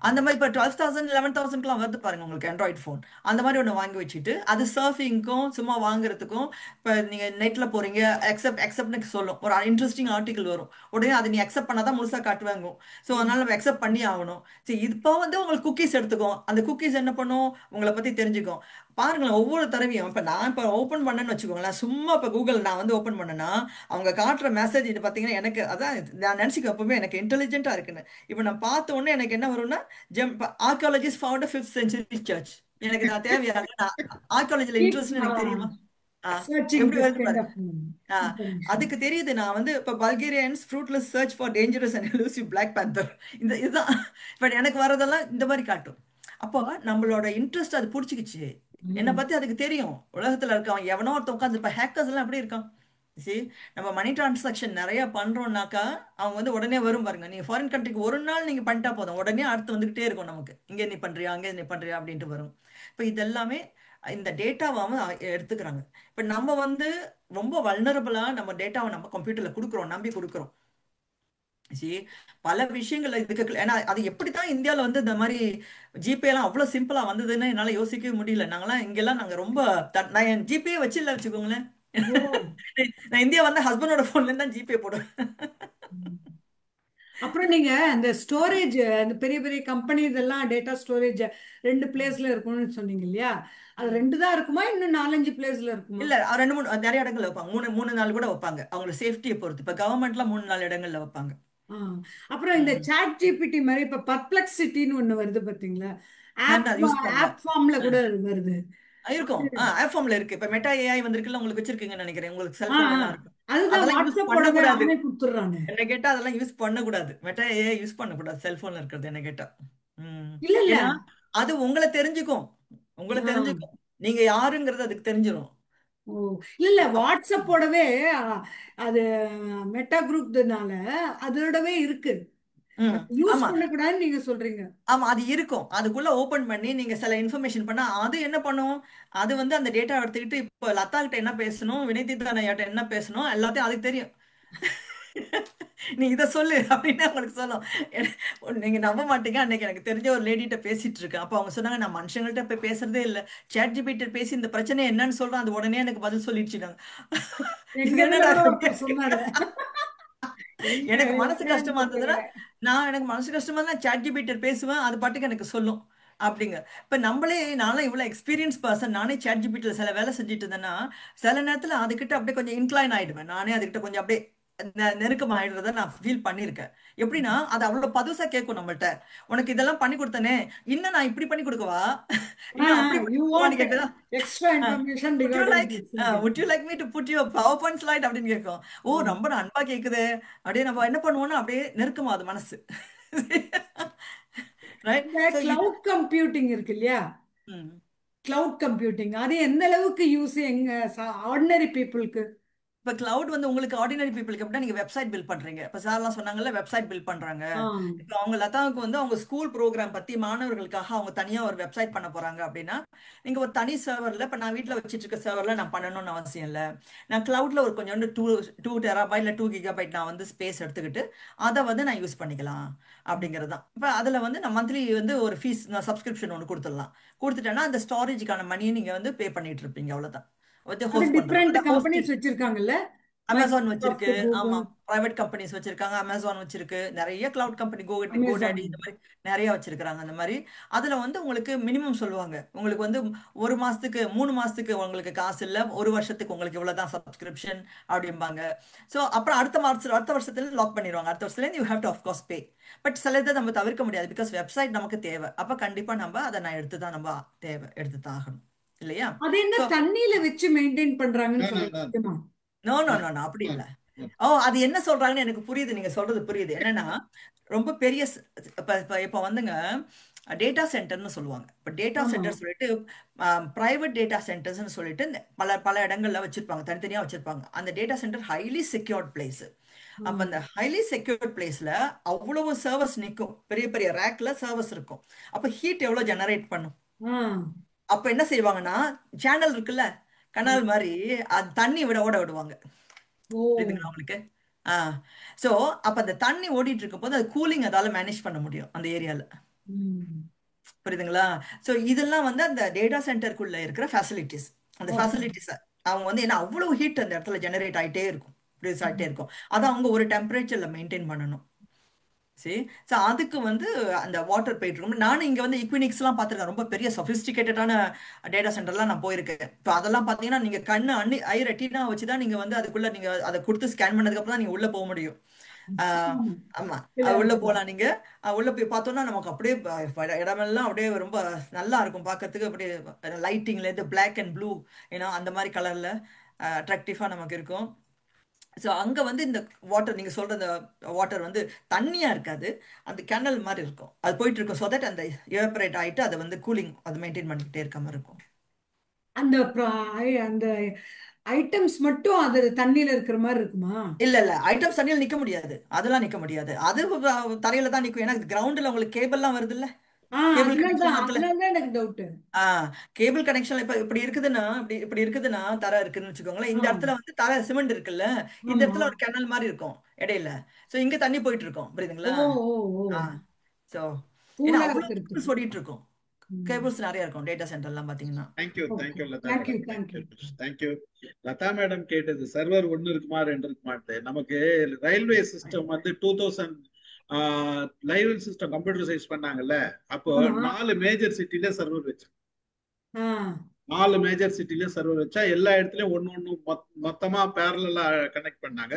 அந்த மாதிரி இப்போ 12,000 11,000க்குலாம் வருது பாருங்க உங்களுக்கு ஆண்ட்ராய்டு ஃபோன். அந்த மாதிரி ஒன்று வாங்கி வச்சுட்டு அது சர்ஃபிங்க்கும் சும்மா வாங்குறதுக்கும், இப்போ நீங்கள் நெட்டில் போறீங்க, அக்செப்ட்னு சொல்லும், ஒரு இன்ட்ரெஸ்டிங் ஆர்டிகல் வரும், உடனே அதை நீ அக்செப்ட் பண்ணாதான் முழுசாக காட்டுவாங்க. ஸோ அதனால நம்ம அக்செப்ட் பண்ணி ஆகணும். சரி, இப்போ வந்து உங்களுக்கு குக்கீஸ் எடுத்துக்கும், அந்த குக்கீஸ் என்ன பண்ணும், உங்களை பற்றி தெரிஞ்சுக்கும். பாருங்களேன், ஒவ்வொரு தடவையும் இப்போ நான் இப்போ ஓப்பன் பண்ணேன்னு வச்சுக்கோங்களேன், சும்மா இப்போ கூகுள் நான் வந்து ஓப்பன் பண்ணேன்னா அவங்க காட்டுற மெசேஜ் இது பார்த்தீங்கன்னா, எனக்கு அதான் நான் நினச்சிக்க எப்பவுமே எனக்கு இன்டெலிஜென்ட்டாக இருக்குன்னு. இப்போ நான் பார்த்த உடனே எனக்கு என்ன வரும்னா, archaeologist found 5th century search. எனக்கு நான் தேவையா, ஆர்கியாலஜில இன்ட்ரெஸ்ட் எனக்கு தெரியுமா? Searching எப்படி this வருது kind பாரு. of அதுக்கு information. தெரியுது. நான் வந்து இப்போ Bulgarians fruitless search for dangerous and elusive black panther, இதுதான் பட் எனக்கு வரதெல்லாம் இந்த மாதிரி காட்டும். அப்போ நம்மளோட இன்ட்ரெஸ்ட் அது பிடிச்சிக்கிச்சு, என்னை பத்தி அதுக்கு தெரியும். உலகத்துல இருக்கவன் எவனோ ஒருத்தன் உட்காந்து, இப்போ ஹேக்கர்ஸ் எல்லாம் எப்படி இருக்கான், சரி, நம்ம மணி டிரான்சாக்ஷன் நிறைய பண்றோம்னாக்கா அவங்க வந்து உடனே வரும் பாருங்க. நீங்க ஃபாரின் கண்ட்ரிக்கு ஒரு நாள் நீங்க பண்ணிட்டா போதும், உடனே அடுத்து வந்துகிட்டே இருக்கும் நமக்கு, இங்க நீ பண்றியா அங்கே நீ பண்றியா அப்படின்ட்டு வரும். இப்போ இதெல்லாமே இந்த டேட்டாவை எடுத்துக்கிறாங்க. இப்போ நம்ம வந்து ரொம்ப வல்னரபிளா நம்ம டேட்டாவை நம்ம கம்ப்யூட்டர்ல கொடுக்குறோம், நம்பி கொடுக்குறோம். சரி, பல விஷயங்கள் இதுக்கு, ஏன்னா அது எப்படித்தான் இந்தியாவில் வந்து இந்த மாதிரி ஜிபே எல்லாம் அவ்வளவு சிம்பிளா வந்ததுன்னு என்னால யோசிக்கவே முடியல. நாங்கெல்லாம் இங்கெல்லாம் நாங்க ரொம்ப நான் என் ஜிபே வச்சு இல்லை வச்சுக்கோங்களேன். நான் இந்தியா வந்து ஹஸ்பண்டோட போன்ல இருந்து தான் ஜிபே போடுவேன். அப்புறம் நீங்க அந்த ஸ்டோரேஜ், அந்த பெரிய பெரிய கம்பெனி இதெல்லாம் டேட்டா ஸ்டோரேஜ் 2 பிளேஸ்ல இருக்கும்னு சொன்னீங்க இல்லையா? அது 2 தான் இருக்குமா, இன்னும் 4-5 பிளேஸ்ல இருக்குமா? இல்ல, 2-3 நிறைய இடங்கள்ல வைப்பாங்க, 3-4 கூட வைப்பாங்க, அவங்களோட சேஃப்டியை பொறுத்து. இப்ப கவர்மெண்ட்லாம் 3-4 இடங்கள்ல வைப்பாங்க. அப்புறம் இந்த சாட் ஜிபிடி மாதிரி இப்ப பர்ப்ளெக்சிட்டின்னு ஒண்ணு வருது பாத்தீங்களா? நான் அதை யூஸ் பண்ணல. ஆப் ஃபார்ம்ல கூட வருது. இருக்கும், ஆப் ஃபார்ம்ல இருக்கு. இப்ப மெட்டா ஏஐ வந்திருக்குல்ல, உங்களுக்கு வச்சிருக்கீங்கன்னு நினைக்கிறேன், உங்களுக்கு ஆ, செல்போன்ல ஆ. எல்லாம் இருக்கும். அதுதான் அதெல்லாம் யூஸ் வாட்ஸ்அப்போடவே பண்ணக்கூடாது, அவனே கொடுத்துடுறாங்க. என்ன கேட்டா அதெல்லாம் யூஸ் பண்ணக்கூடாது. மெட்டா ஏஐ யூஸ் பண்ணக்கூடாது செல்போன்ல இருக்கிறது, என்ன கேட்டா. இல்ல இல்ல. ஏன்னா அது உங்களை தெரிஞ்சுக்கும், நீங்க யாருங்கிறது அதுக்கு தெரிஞ்சிடும். ஓ, இல்ல வாட்ஸ்அப்போடவே அது மெட்டா குரூப்னால அதோடவே இருக்கு. யூஸ் ஆமா பண்ணக்கூடாதுன்னு நீங்க சொல்றீங்க. ஆமா அது இருக்கும். அதுக்குள்ள ஓபன் பண்ணி நீங்க சில இன்ஃபர்மேஷன் பண்ணா அது என்ன பண்ணும், அது வந்து அந்த டேட்டா எடுத்துக்கிட்டு இப்போ லதா கிட்ட என்ன பேசணும், வினய்தித்தானையாட்ட என்ன பேசணும் எல்லாத்தையும் அதுக்கு தெரியும். நீ இதை சொல்லு அப்படின்னு உங்களுக்கு சொல்லும். நீங்க நம்ப மாட்டீங்க, அன்னைக்கு எனக்கு தெரிஞ்ச ஒரு லேடிட்ட பேசிட்டு இருக்கேன். அப்போ அவங்க சொன்னாங்க, நான் மனுஷங்கள்ட்ட போய் பேசுறதே இல்லை, சேட் ஜிபிடி பேசி இந்த பிரச்சனை என்னன்னு சொல்றேன், அது உடனே எனக்கு பதில் சொல்லிடுச்சுட்டாங்க. இது என்னடா ஒருத்தர் சொன்னாரு. எனக்கு மனசு கஷ்டமா இருந்ததுன்னா எனக்கு மனசு கஷ்டமா இருந்தா சேட் ஜிபிடி பேசுவேன், அது பாட்டுக்கு எனக்கு சொல்லும் அப்படிங்க. இப்ப நானும் இவ்வளவு எக்ஸ்பீரியன்ஸ் பர்சன், நானே சேட் ஜிபிடில சில வேலை செஞ்சுட்டு இருந்தேன்னா சில நேரத்துல அதுகிட்ட அப்படியே கொஞ்சம் இன்க்ளைன் ஆயிடுவேன், நானே அதுகிட்ட கொஞ்சம் அப்படியே நெருக்கம் ஆயிடுறத நான் ஃபீல் பண்ணியிருக்கேன். எப்படின்னா அது அவ்வளவு பதுசா கேட்கும் நம்மள்ட்ட, உனக்கு இதெல்லாம் பண்ணி கொடுத்தனே, இன்னும் நான் இப்படி பண்ணி கொடுக்கவா, இன்னும் அப்படி பண்ணி கொடுக்கவான்னு கேக்குதா, extra information would you like me to put your PowerPoint slide அப்படின்னு கேட்கும். ஓ ரொம்ப அன்பா கேக்குது அப்படியே நம்ம என்ன பண்ணுவோம்னா அப்படியே நெருக்கமாது மனசு. ரைட். கிளவுட் கம்ப்யூட்டிங் இருக்கு இல்லையா, கிளவுட் கம்ப்யூட்டிங் அது எந்த அளவுக்கு யூஸ் எங்க ஆர்டினரி பீப்புளுக்கு? இப்போ கிளவுட் வந்து உங்களுக்கு ஆர்டினரி பீப்புளுக்கு எப்படின்னா, நீங்க வெப்சைட் பில்ட் பண்றீங்க. இப்போ சார்லாம் சொன்னாங்கல்ல வெப்சைட் பில்ட் பண்றாங்க. இப்போ அவங்க லதாவுக்கு வந்து அவங்க ஸ்கூல் ப்ரோக்ராம் பத்தி மாணவர்களுக்காக அவங்க தனியா ஒரு வெப்சைட் பண்ண போறாங்க அப்படின்னா, நீங்க ஒரு தனி சர்வர்ல, இப்போ நான் வீட்டில் வச்சுட்டு இருக்க சர்வர்ல நான் பண்ணணும்னு அவசியம் இல்லை. நான் கிளவுட்ல ஒரு கொஞ்சோண்டு 2 டெராபைட் இல்லை 2 GB நான் வந்து ஸ்பேஸ் எடுத்துக்கிட்டு அதை வந்து நான் யூஸ் பண்ணிக்கலாம் அப்படிங்கிறது தான். இப்போ அதில் வந்து நான் மந்த்லி வந்து ஒரு ஃபீஸ், நான் சப்ஸ்கிரிப்ஷன் ஒன்று கொடுத்துட்டேன்னா அந்த ஸ்டோரேஜுக்கான மணியை நீங்க வந்து பே பண்ணிட்டு இருப்பீங்க, அவ்வளவுதான். டிஃபரெண்ட் கம்பெனிஸ் வச்சிருக்காங்கல்ல, அமேசான் வச்சிருக்கு, ஆமா பிரைவேட் கம்பெனிஸ் வச்சிருக்காங்க, அமேசான் வச்சிருக்கு, நிறைய கிளவுட் கம்பெனி, கோடாடி இந்த மாதிரி நிறைய வச்சிருக்காங்க. அந்த மாதிரி அதுல வந்து உங்களுக்கு மினிமம் சொல்லுவாங்க, உங்களுக்கு வந்து 1 மாசத்துக்கு 3 மாசத்துக்கு உங்களுக்கு காசு இல்ல, 1 வருஷத்துக்கு உங்களுக்கு இவ்வளவுதான் சப்ஸ்கிரிப்ஷன் அப்படிம்பாங்க. ஸோ அப்புறம் அடுத்த வருஷத்துல லாக் பண்ணிடுவாங்க, அடுத்த வருஷத்துல you have to of course pay. But சில இதை நம்ம தவிர்க்க முடியாது, பிகாஸ் வெப்சைட் நமக்கு தேவை. அப்ப கண்டிப்பா நம்ம அதை நான் எடுத்து தான் ஆகணும் இல்லையா? அது என்ன தண்ணியில வச்சு மெயின்டைன் பண்றாங்கன்னு சொல்லுங்க. நோ அப்படி இல்ல. அது என்ன சொல்றாங்கன்னு எனக்கு புரியுது, நீங்க சொல்றது புரியுது. என்னன்னா ரொம்ப பெரிய இப்ப வந்துங்க டேட்டா சென்டர்னு சொல்லுவாங்க. இப்ப டேட்டா சென்டர் சொல்லிட்டு பிரைவேட் டேட்டா சென்டர்ஸ்னு சொல்லிட்டு பல இடங்கள்ல வச்சிருப்பாங்க, தனித்தனியா வச்சிருப்பாங்க. அந்த data centre highly secured place. அப்ப அந்த ஹைலி செக்யூர்ட் பிளேஸ்ல அவ்வளவு சர்வர்ஸ் நிற்கும், பெரிய பெரிய ரேக்ல சர்வர்ஸ் இருக்கும். அப்ப ஹீட் எவ்வளவு ஜெனரேட் பண்ணும். அப்ப என்ன செய்வாங்கன்னா, சேனல் இருக்குல்ல, கனால் மாதிரி அது தண்ணி ஓட விடுவாங்க, புரியுதுங்களா உங்களுக்கு? சோ அப்ப அந்த தண்ணி ஓடிட்டு இருக்கும் போது அது கூலிங் அதால மேனேஜ் பண்ண முடியும் அந்த ஏரியால, புரியுதுங்களா? சோ இதெல்லாம் வந்து அந்த டேட்டா சென்டருக்குள்ள இருக்கிற ஃபெசிலிட்டிஸ். அந்த ஃபெசிலிட்டிஸ் அவங்க வந்து என்ன அவ்வளவு ஹீட் அந்த இடத்துல ஜெனரேட் ஆயிட்டே இருக்கும், ப்ரொடியூஸ் ஆகிட்டே இருக்கும். அதை அவங்க ஒரு டெம்பரேச்சர்ல மெயின்டைன் பண்ணணும். சரி, ஸோ அதுக்கு வந்து அந்த வாட்டர் போயிட்டு இருக்கும். நானும் இங்கே வந்து இக்வினிக்ஸ்லாம் பார்த்துருக்கேன், ரொம்ப பெரிய சொஃபிஸ்டிகேட்டடான டேட்டா சென்டர்லாம் நான் போயிருக்கேன். இப்போ அதெல்லாம் பார்த்தீங்கன்னா நீங்கள் கண்ணு ஐ ரெட்டினா வச்சு தான் நீங்கள் வந்து அதுக்குள்ளே நீங்கள் அதை கொடுத்து ஸ்கேன் பண்ணதுக்கப்புறம் தான் நீங்கள் உள்ளே போக முடியும். ஆமாம், உள்ளே போகலாம். நீங்கள் உள்ளே போய் பார்த்தோன்னா நமக்கு அப்படியே இடமெல்லாம் அப்படியே ரொம்ப நல்லா இருக்கும் பார்க்கறதுக்கு. அப்படியே லைட்டிங்லேருந்து பிளாக் அண்ட் ப்ளூ ஏன்னா அந்த மாதிரி கலரில் அட்ராக்டிவாக நமக்கு இருக்கும். ஸோ அங்கே வந்து இந்த வாட்டர், நீங்கள் சொல்கிற அந்த வாட்டர் வந்து தண்ணியாக இருக்காது, அந்த கேனல் மாதிரி இருக்கும், அது போயிட்டு இருக்கும். ஸோ தட் அந்த எவாபரேட் ஆகிட்டு அதை வந்து கூலிங் அது மெயின்டைன் பண்ணிக்கிட்டே இருக்க மாதிரி இருக்கும். அந்த ஐட்டம்ஸ் மட்டும் அது தண்ணியில இருக்கிற மாதிரி இருக்குமா? இல்ல ஐட்டம்ஸ் தண்ணியில் நிற்க முடியாது, அதெல்லாம் நிற்க முடியாது, அது தரையில தான் நிற்கும். ஏன்னா கிரவுண்டில் உங்களுக்கு கேபிள்லாம் வருது இல்லை, கேபிள் கனெக்ஷன் இப்படி இருக்குதுன்னா தரை இருக்குன்னு வச்சுக்கோங்களேன். இந்த இடத்துல வந்து தரை சிமெண்ட் இருக்குல்ல, இந்த இடத்துல ஒரு கேனல் மாதிரி இருக்கும் இடையில. சோ இங்க தண்ணி போயிட்டு இருக்கும், புரியுதுங்களா? சோ ஏன்னா அவ்வளவு கேபிள்ஸ் ஓடிட்டு இருக்கும், கேபிள்ஸ் நிறைய இருக்கும் டேட்டா சென்டர்லாம் பாத்தீங்கன்னா. தேங்க்யூ லதா மேடம் கேட்டது சர்வர் 1 இருக்குமா 2 இருக்குமாட்டு. நமக்கு ரயில்வே சிஸ்டம் வந்து 2000 லைவ் சிஸ்டம் கம்ப்யூட்டரைஸ் பண்ணாங்கல்ல, அப்போ 4 மேஜர் சிட்டில சர்வர் வச்சு 4 மேஜர் சிட்டில சர்வர் வச்சா எல்லா இடத்துலயும் ஒன்னு மொத்தமா பேரலா கனெக்ட் பண்ணாங்க.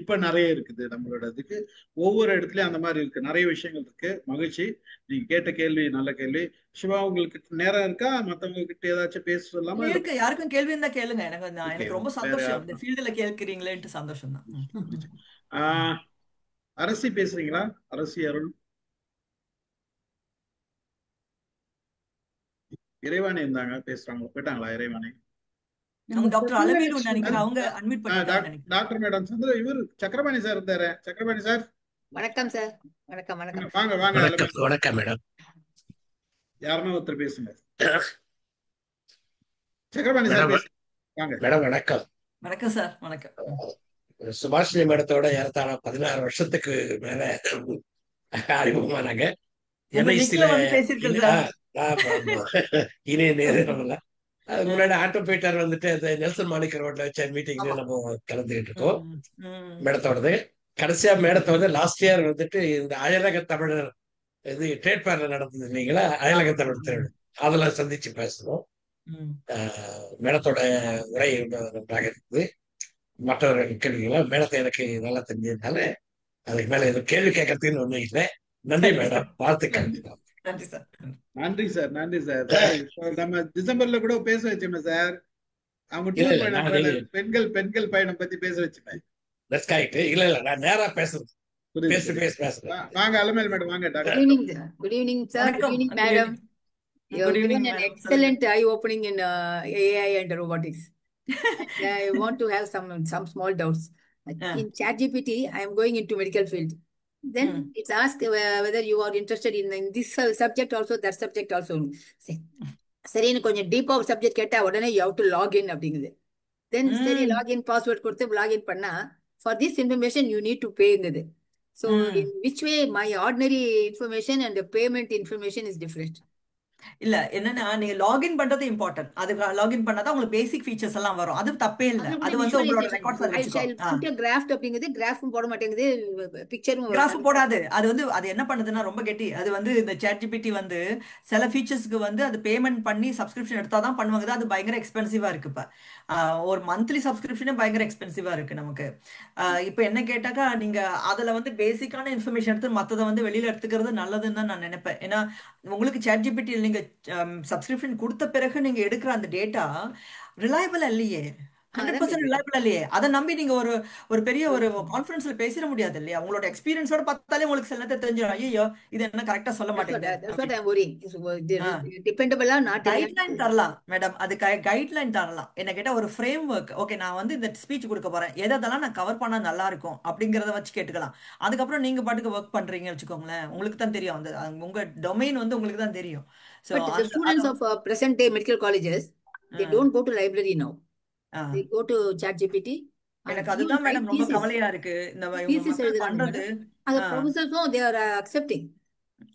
இப்ப நிறைய இருக்குது நம்மளோட இதுக்கு, ஒவ்வொரு இடத்துலயும் அந்த மாதிரி இருக்கு, நிறைய விஷயங்கள் இருக்கு. மகிழ்ச்சி, நீங்க கேட்ட கேள்வி நல்ல கேள்வி. சிவா, உங்களுக்கு நேரம் இருக்கா? மத்தவங்க கிட்ட ஏதாச்சும் பேச சொல்லாமா? இருக்கு, யாருக்கும் கேள்வி இருந்தா கேளுங்க. எனக்கு ரொம்ப சந்தோஷம், இந்த ஃபீல்டுல கேட்கிறீங்களேன்ட்டு சந்தோஷம் தான். அரசி பேசுறீங்களா? அரசி அருள், இறைவாணி இருந்தாங்க, பேசுறாங்க, போயிட்டாங்களா இறைவாணி? டாக்டர் அளவேலு நினைக்கிறேன், அவங்க அட்மிட் பண்ணிட்டாங்க. டாக்டர் மேடம் இவர் சக்கரபாணி சார் இருந்தாரு. சக்கரபாணி சார் வணக்கம் சார். வணக்கம் வணக்கம். வாங்க வாங்க வணக்கம் அலமேல். வணக்கம் மேடம். யாருன்னா ஒருத்தர் பேசுங்க. சக்கரபாணி சார் மேடம் பேசுங்க. வாங்க. மேடம் வணக்கம். வணக்கம் சார். வணக்கம். சுபாஷினி மேடத்தோட ஏறத்தாழ 16 வருஷத்துக்கு மேல அறிமுகமானாங்க. உங்க என்ஐசில நிக்ல வந்து பேசியிருக்கேன் சார். இணைய நேரம் அதுக்கு முன்னாடி ஆட்டோ பீட்டர் வந்துட்டு அந்த நெல்சன் மாணிக்க ரோட்ல வச்ச மீட்டிங்ல ஆமா. நம்ம கலந்துகிட்டு இருக்கோம் ம். மேடத்தோடது. கடைசியா மேடத்தோட லாஸ்ட் இயர் வந்துட்டு இந்த அயலக தமிழர் இது ட்ரேட் ஃபேர்ல நடந்தது இல்லைங்களா, அயலக தமிழர் திருவிழா, அதுல சந்திச்சு பேசணும். ம். மேடத்தோட உரை ரொம்ப நன்றாக இருந்தது. மற்றவர்கள் கேள்விகளா மேடத்தை எனக்கு நல்லா தெரிஞ்சதுனால அதுக்கு மேல எதுவும் கேள்வி கேட்கறதுன்னு ஒண்ணும் இல்லை. நன்றி சரி மேடம், சார். வாழ்த்துக்கள். நன்றி சார். நன்றி சார். நன்றி சார். சார் இப்போ நம்ம டிசம்பர்ல கூட பேச வச்சோமே சார், அவங்க இல்ல டூர் இல்ல பயணம் நான் பெண்கள் பயணம் பத்தி பேச வச்சுமே. இல்ல இல்ல நான் நேரா பேசுறது, புரியுது பேஸ் டு புரியுது. பேஸ் பேசுறேன். வாங்க அலமேல் மேடம், வாங்க Good doctor. evening, sir. Good evening, sir. Good வணக்கம். evening, good madam. Evening. You have good given evening an madam. சொல்லுங்க. excellent eye-opening in AI and robotics. And I want to have some small doubts. Ah. In ChatGPT, I am going into medical field. Then ம். it's asked whether you are interested in this subject also, that subject also. சரின்னு கொஞ்சம் டீப்பா ஒரு subject கேட்டா உடனே you how to login அப்படிங்குது. Then சரி ம். லாகின் பாஸ்வேர்ட் கொடுத்து லாகின் பண்ணா for this information you need to பேங்குது. ஸோ ம். In which way my ordinary information and payment information is different. இல்ல என்னன்னா நீங்க லாகின் பண்றது இம்பார்ட்டன்ட். அது லாகின் பண்ணாதான் உங்களுக்கு பேசிக் ஃபீச்சர்ஸ் எல்லாம் வரும். அது தப்பே இல்ல. அது கூட அது வந்து உங்களோட விஷுவலைசேஷன் ரெக்கார்ட்ஸ் அதை வச்சுக்கோ. புட் கிராஃப்ட் அப்படிங்குது, கிராஃபும் போட மாட்டேங்குது, பிக்சரும் கிராஃப் போடாது. அது வந்து அது என்ன பண்ணுதுன்னா ரொம்ப கெட்டி. அது வந்து இந்த ChatGPT வந்து சில ஃபீச்சர்ஸ்க்கு வந்து அது பேமெண்ட் பண்ணி சப்ஸ்கிரிப்ஷன் எடுத்தாதான் பண்ணுவாங்க. அது பயங்கர எக்ஸ்பென்சிவா இருக்கு. இப்ப ஒரு மந்த்லி சப்ஸ்கிரிப்ஷனே பயங்கர எக்ஸ்பென்சிவா இருக்கு நமக்கு. இப்ப என்ன கேட்டாக்கா நீங்க அதுல வந்து பேசிக்கான இன்ஃபர்மேஷன் எடுத்து மத்ததை வந்து வெளியில எடுத்துக்கிறது நல்லதுன்னு தான் நான் நினைப்பேன். ஏன்னா உங்களுக்கு ChatGPT நீங்க சப்ஸ்கிரிப்ஷன் கொடுத்த பிறகு நீங்க எடுக்கிற அந்த டேட்டா ரிலையபிள் இல்லையே, 100% ரிலையபிள் இல்லையே. அதை நம்பி நீங்க ஒரு பெரிய ஒரு கான்ஃபரன்ஸ்ல பேசிட முடியாது இல்லையா? உங்களோட எக்ஸ்பீரியன்ஸோட பார்த்தாலே உங்களுக்கு சில நேரத்தை தெரிஞ்சிடும், ஐயோ இது என்ன கரெக்டா சொல்ல மாட்டேங்குது. டிபெண்டபிளா நாட் கைட்லைன் தரலாம் மேடம். அது கைட்லைன் தரலாம். என்ன கேட்டா ஒரு ஃப்ரேம் ஒர்க், ஓகே நான் வந்து இந்த ஸ்பீச் கொடுக்க போறேன், எதெல்லாம் நான் கவர் பண்ணா நல்லா இருக்கும் அப்படிங்கறத வச்சு கேட்டுக்கலாம். அதுக்கப்புறம் நீங்க பாட்டுக்கு ஒர்க் பண்றீங்க வச்சுக்கோங்களேன், உங்களுக்கு தான் தெரியும். அந்த உங்க டொமைன் வந்து உங்களுக்கு தான் தெரியும். But the students of present day medical colleges, they don't go to library now. They go to ChatGPT. எனக்கு அதுதான் மேடம் ரொம்ப கவலையா இருக்கு. இந்த பண்றது the professors know they are accepting,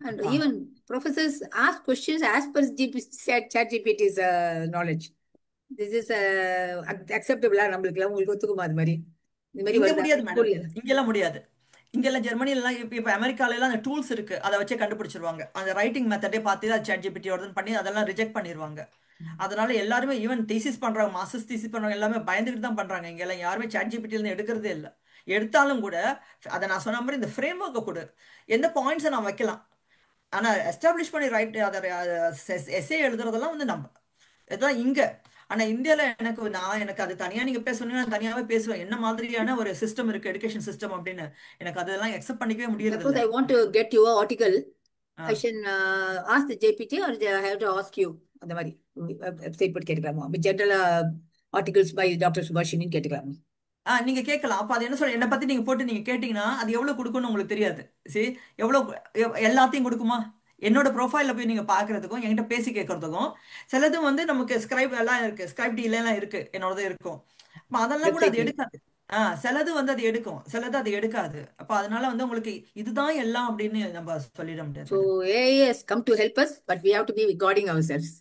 and even professors ask questions as per ChatGPT's knowledge. This is acceptable. நம்மளுக்கு உங்களுக்கு ஒத்துக்குமா? அது மாதிரி இந்த மாதிரி முடியாது மேடம். இங்கெல்லாம் முடியாது. இங்கெல்லாம் ஜெர்மனிலாம் இப்போ அமெரிக்கால எல்லாம் அந்த டூல்ஸ் இருக்கு, அதை வச்சே கண்டுபிடிச்சிருவாங்க. அந்த ரைட்டிங் மெத்தடே பார்த்து அது ChatGPT பண்ணி அதெல்லாம் ரிஜெக்ட் பண்ணிடுவாங்க. அதனால எல்லாருமே ஈவன் தீசிஸ் பண்றாங்க, மாஸ்டர்ஸ் தீசிஸ் பண்றவங்க எல்லாமே பயந்துட்டு தான் பண்றாங்க. இங்கெல்லாம் யாருமே ChatGPT எடுக்கிறதே இல்லை. எடுத்தாலும் கூட அதை நான் சொன்ன மாதிரி இந்த ஃப்ரேம் ஒர்க்கை கொடு, எந்த பாயிண்ட்ஸை நான் வைக்கலாம். ஆனா எஸ்டாப்ளிஷ் பண்ணி ரைட் அதை எஸ்ஏ எழுதுறதெல்லாம் வந்து நம்ம இதுதான் இங்க. ஆனா இந்தியால எனக்கு அது தனியா நீங்க பேசணும்னா நான் தனியாவே பேசுவேன். என்ன மாதிரியான ஒரு சிஸ்டம் இருக்கு எஜுகேஷன் சிஸ்டம் அப்படின்னு எனக்கு அதெல்லாம் அக்செப்ட் பண்ணிக்கவே முடியாது. Suppose I want to get your article, I should ask the GPT or I have to ask you. அந்த மாதிரி வெப்சைட் போட்டு கேட்டுக்கலாமா? General articles by doctor Subashini கேட்டுக்கலாமா? நீங்க கேட்கலாம். அப்ப அது என்ன சொல்ற, என்னை பத்தி நீங்க போட்டு நீங்க கேட்டீங்கன்னா அது எவ்வளவு கொடுக்கும்னு உங்களுக்கு தெரியாது. சரி, எல்லாத்தையும் கொடுக்குமா? என்னோட ப்ரொஃபைல போய் நீங்க பாக்குறதுக்கும் என்கிட்ட பேசி கேட்கறதுக்கும் சிலது வந்து நமக்கு ஸ்கிரைப் எல்லாம் இருக்கு, ஸ்கிரைப் டி எல்லாம் இருக்கு, என்னோடது இருக்கும். அதெல்லாம் கூட அது எடுக்காது. சிலது வந்து அது எடுக்கும், சிலது அது எடுக்காது. அப்ப அதனால வந்து உங்களுக்கு இதுதான் எல்லாம் அப்படின்னு நம்ம சொல்லிட முடியாது. So AI has come to help us, but we have to be guarding ourselves.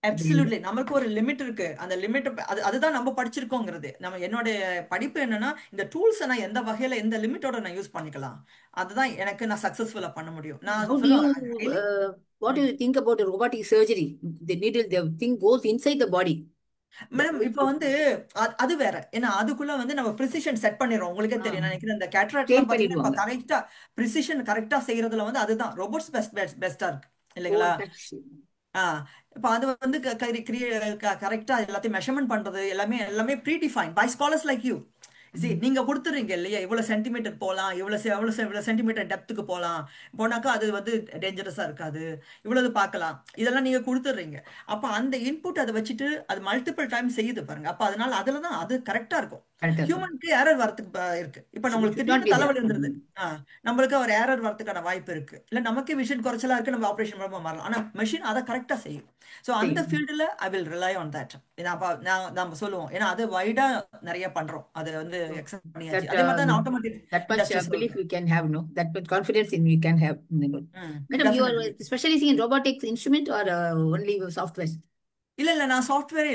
Absolutely. நமக்கு ஒரு லிமிட் இருக்கு. அந்த லிமிட் அதுதான் நம்ம படிச்சிருக்கோங்கிறது. என்னோட படிப்பு என்னன்னா இந்த டூல்ஸ் நான் எந்த வகையில எந்த லிமிட்டோட நான் யூஸ் பண்ணிக்கலாம், அதுதான் எனக்கு நான் சக்சஸ்ஃபுல்லா பண்ண முடியும். What do you think about robotic surgery? The needle, the thing goes inside the body. Madam இப்ப வந்து அது வேற. ஏன்னா அதுக்குள்ள வந்து நம்ம ப்ரிசிஷன் செட் பண்ணிடுறோம். உங்களுக்கே தெரியும் நினைக்கிறேன், இந்த கேட்ராக்ட்லாம் பாத்தீங்கன்னா கரெக்டா ப்ரிசிஷன் கரெக்டா செய்யறதுல வந்து அதுதான் ரோபோட்ஸ் பெஸ்டா இருக்கு இல்லைங்களா? இப்ப அது வந்து கரெக்டா எல்லாத்தையும் மெஷர்மெண்ட் பண்றது எல்லாமே predefine by scholars like you. நீங்க கொடுத்துறீங்க இல்லையா, இவ்வளவு சென்டிமீட்டர் போகலாம், இவ்வளவு சென்டிமீட்டர் டெப்த்துக்கு போனாக்கா அது வந்து டேஞ்சரஸா இருக்காது, இவ்வளவு பார்க்கலாம், இதெல்லாம் நீங்க கொடுத்துடுறீங்க. அப்ப அந்த இன்புட் அதை வச்சுட்டு அது மல்டிபிள் டைம் செய்யுது பாருங்க. அப்ப அதனால அதுலதான் அது கரெக்டா இருக்கும். Correct. ஹியூமனுக்கு ஏரர் வரதுக்கு இருக்கு. இப்ப It நம்மளுக்கு should not திடீர்னு be there. தலைவலி இருந்தது, நம்மளுக்கு ஒரு ஏரர் வரதுக்கான வாய்ப்பு இருக்கு. இல்ல நமக்கே விஷன் குறைச்சலா இருக்கு, நம்ம ஆபரேஷன் மூலமா மாறலாம். ஆனா மெஷின் அதை கரெக்டா செய்யும். ஸோ அந்த ஃபீல்டுல I will rely on that. நம்ம சொல்லுவோம், ஏன்னா அது வைடா நிறைய பண்றோம், அது வந்து எக்ஸப்ட் பண்ணியாச்சு. That அதே மாதிரி தான் automatic that much industries belief we can have, no? That much confidence in we can have. Madam, you are specializing in robotics instrument or only software? இல்ல நான் சாஃப்ட்வேரே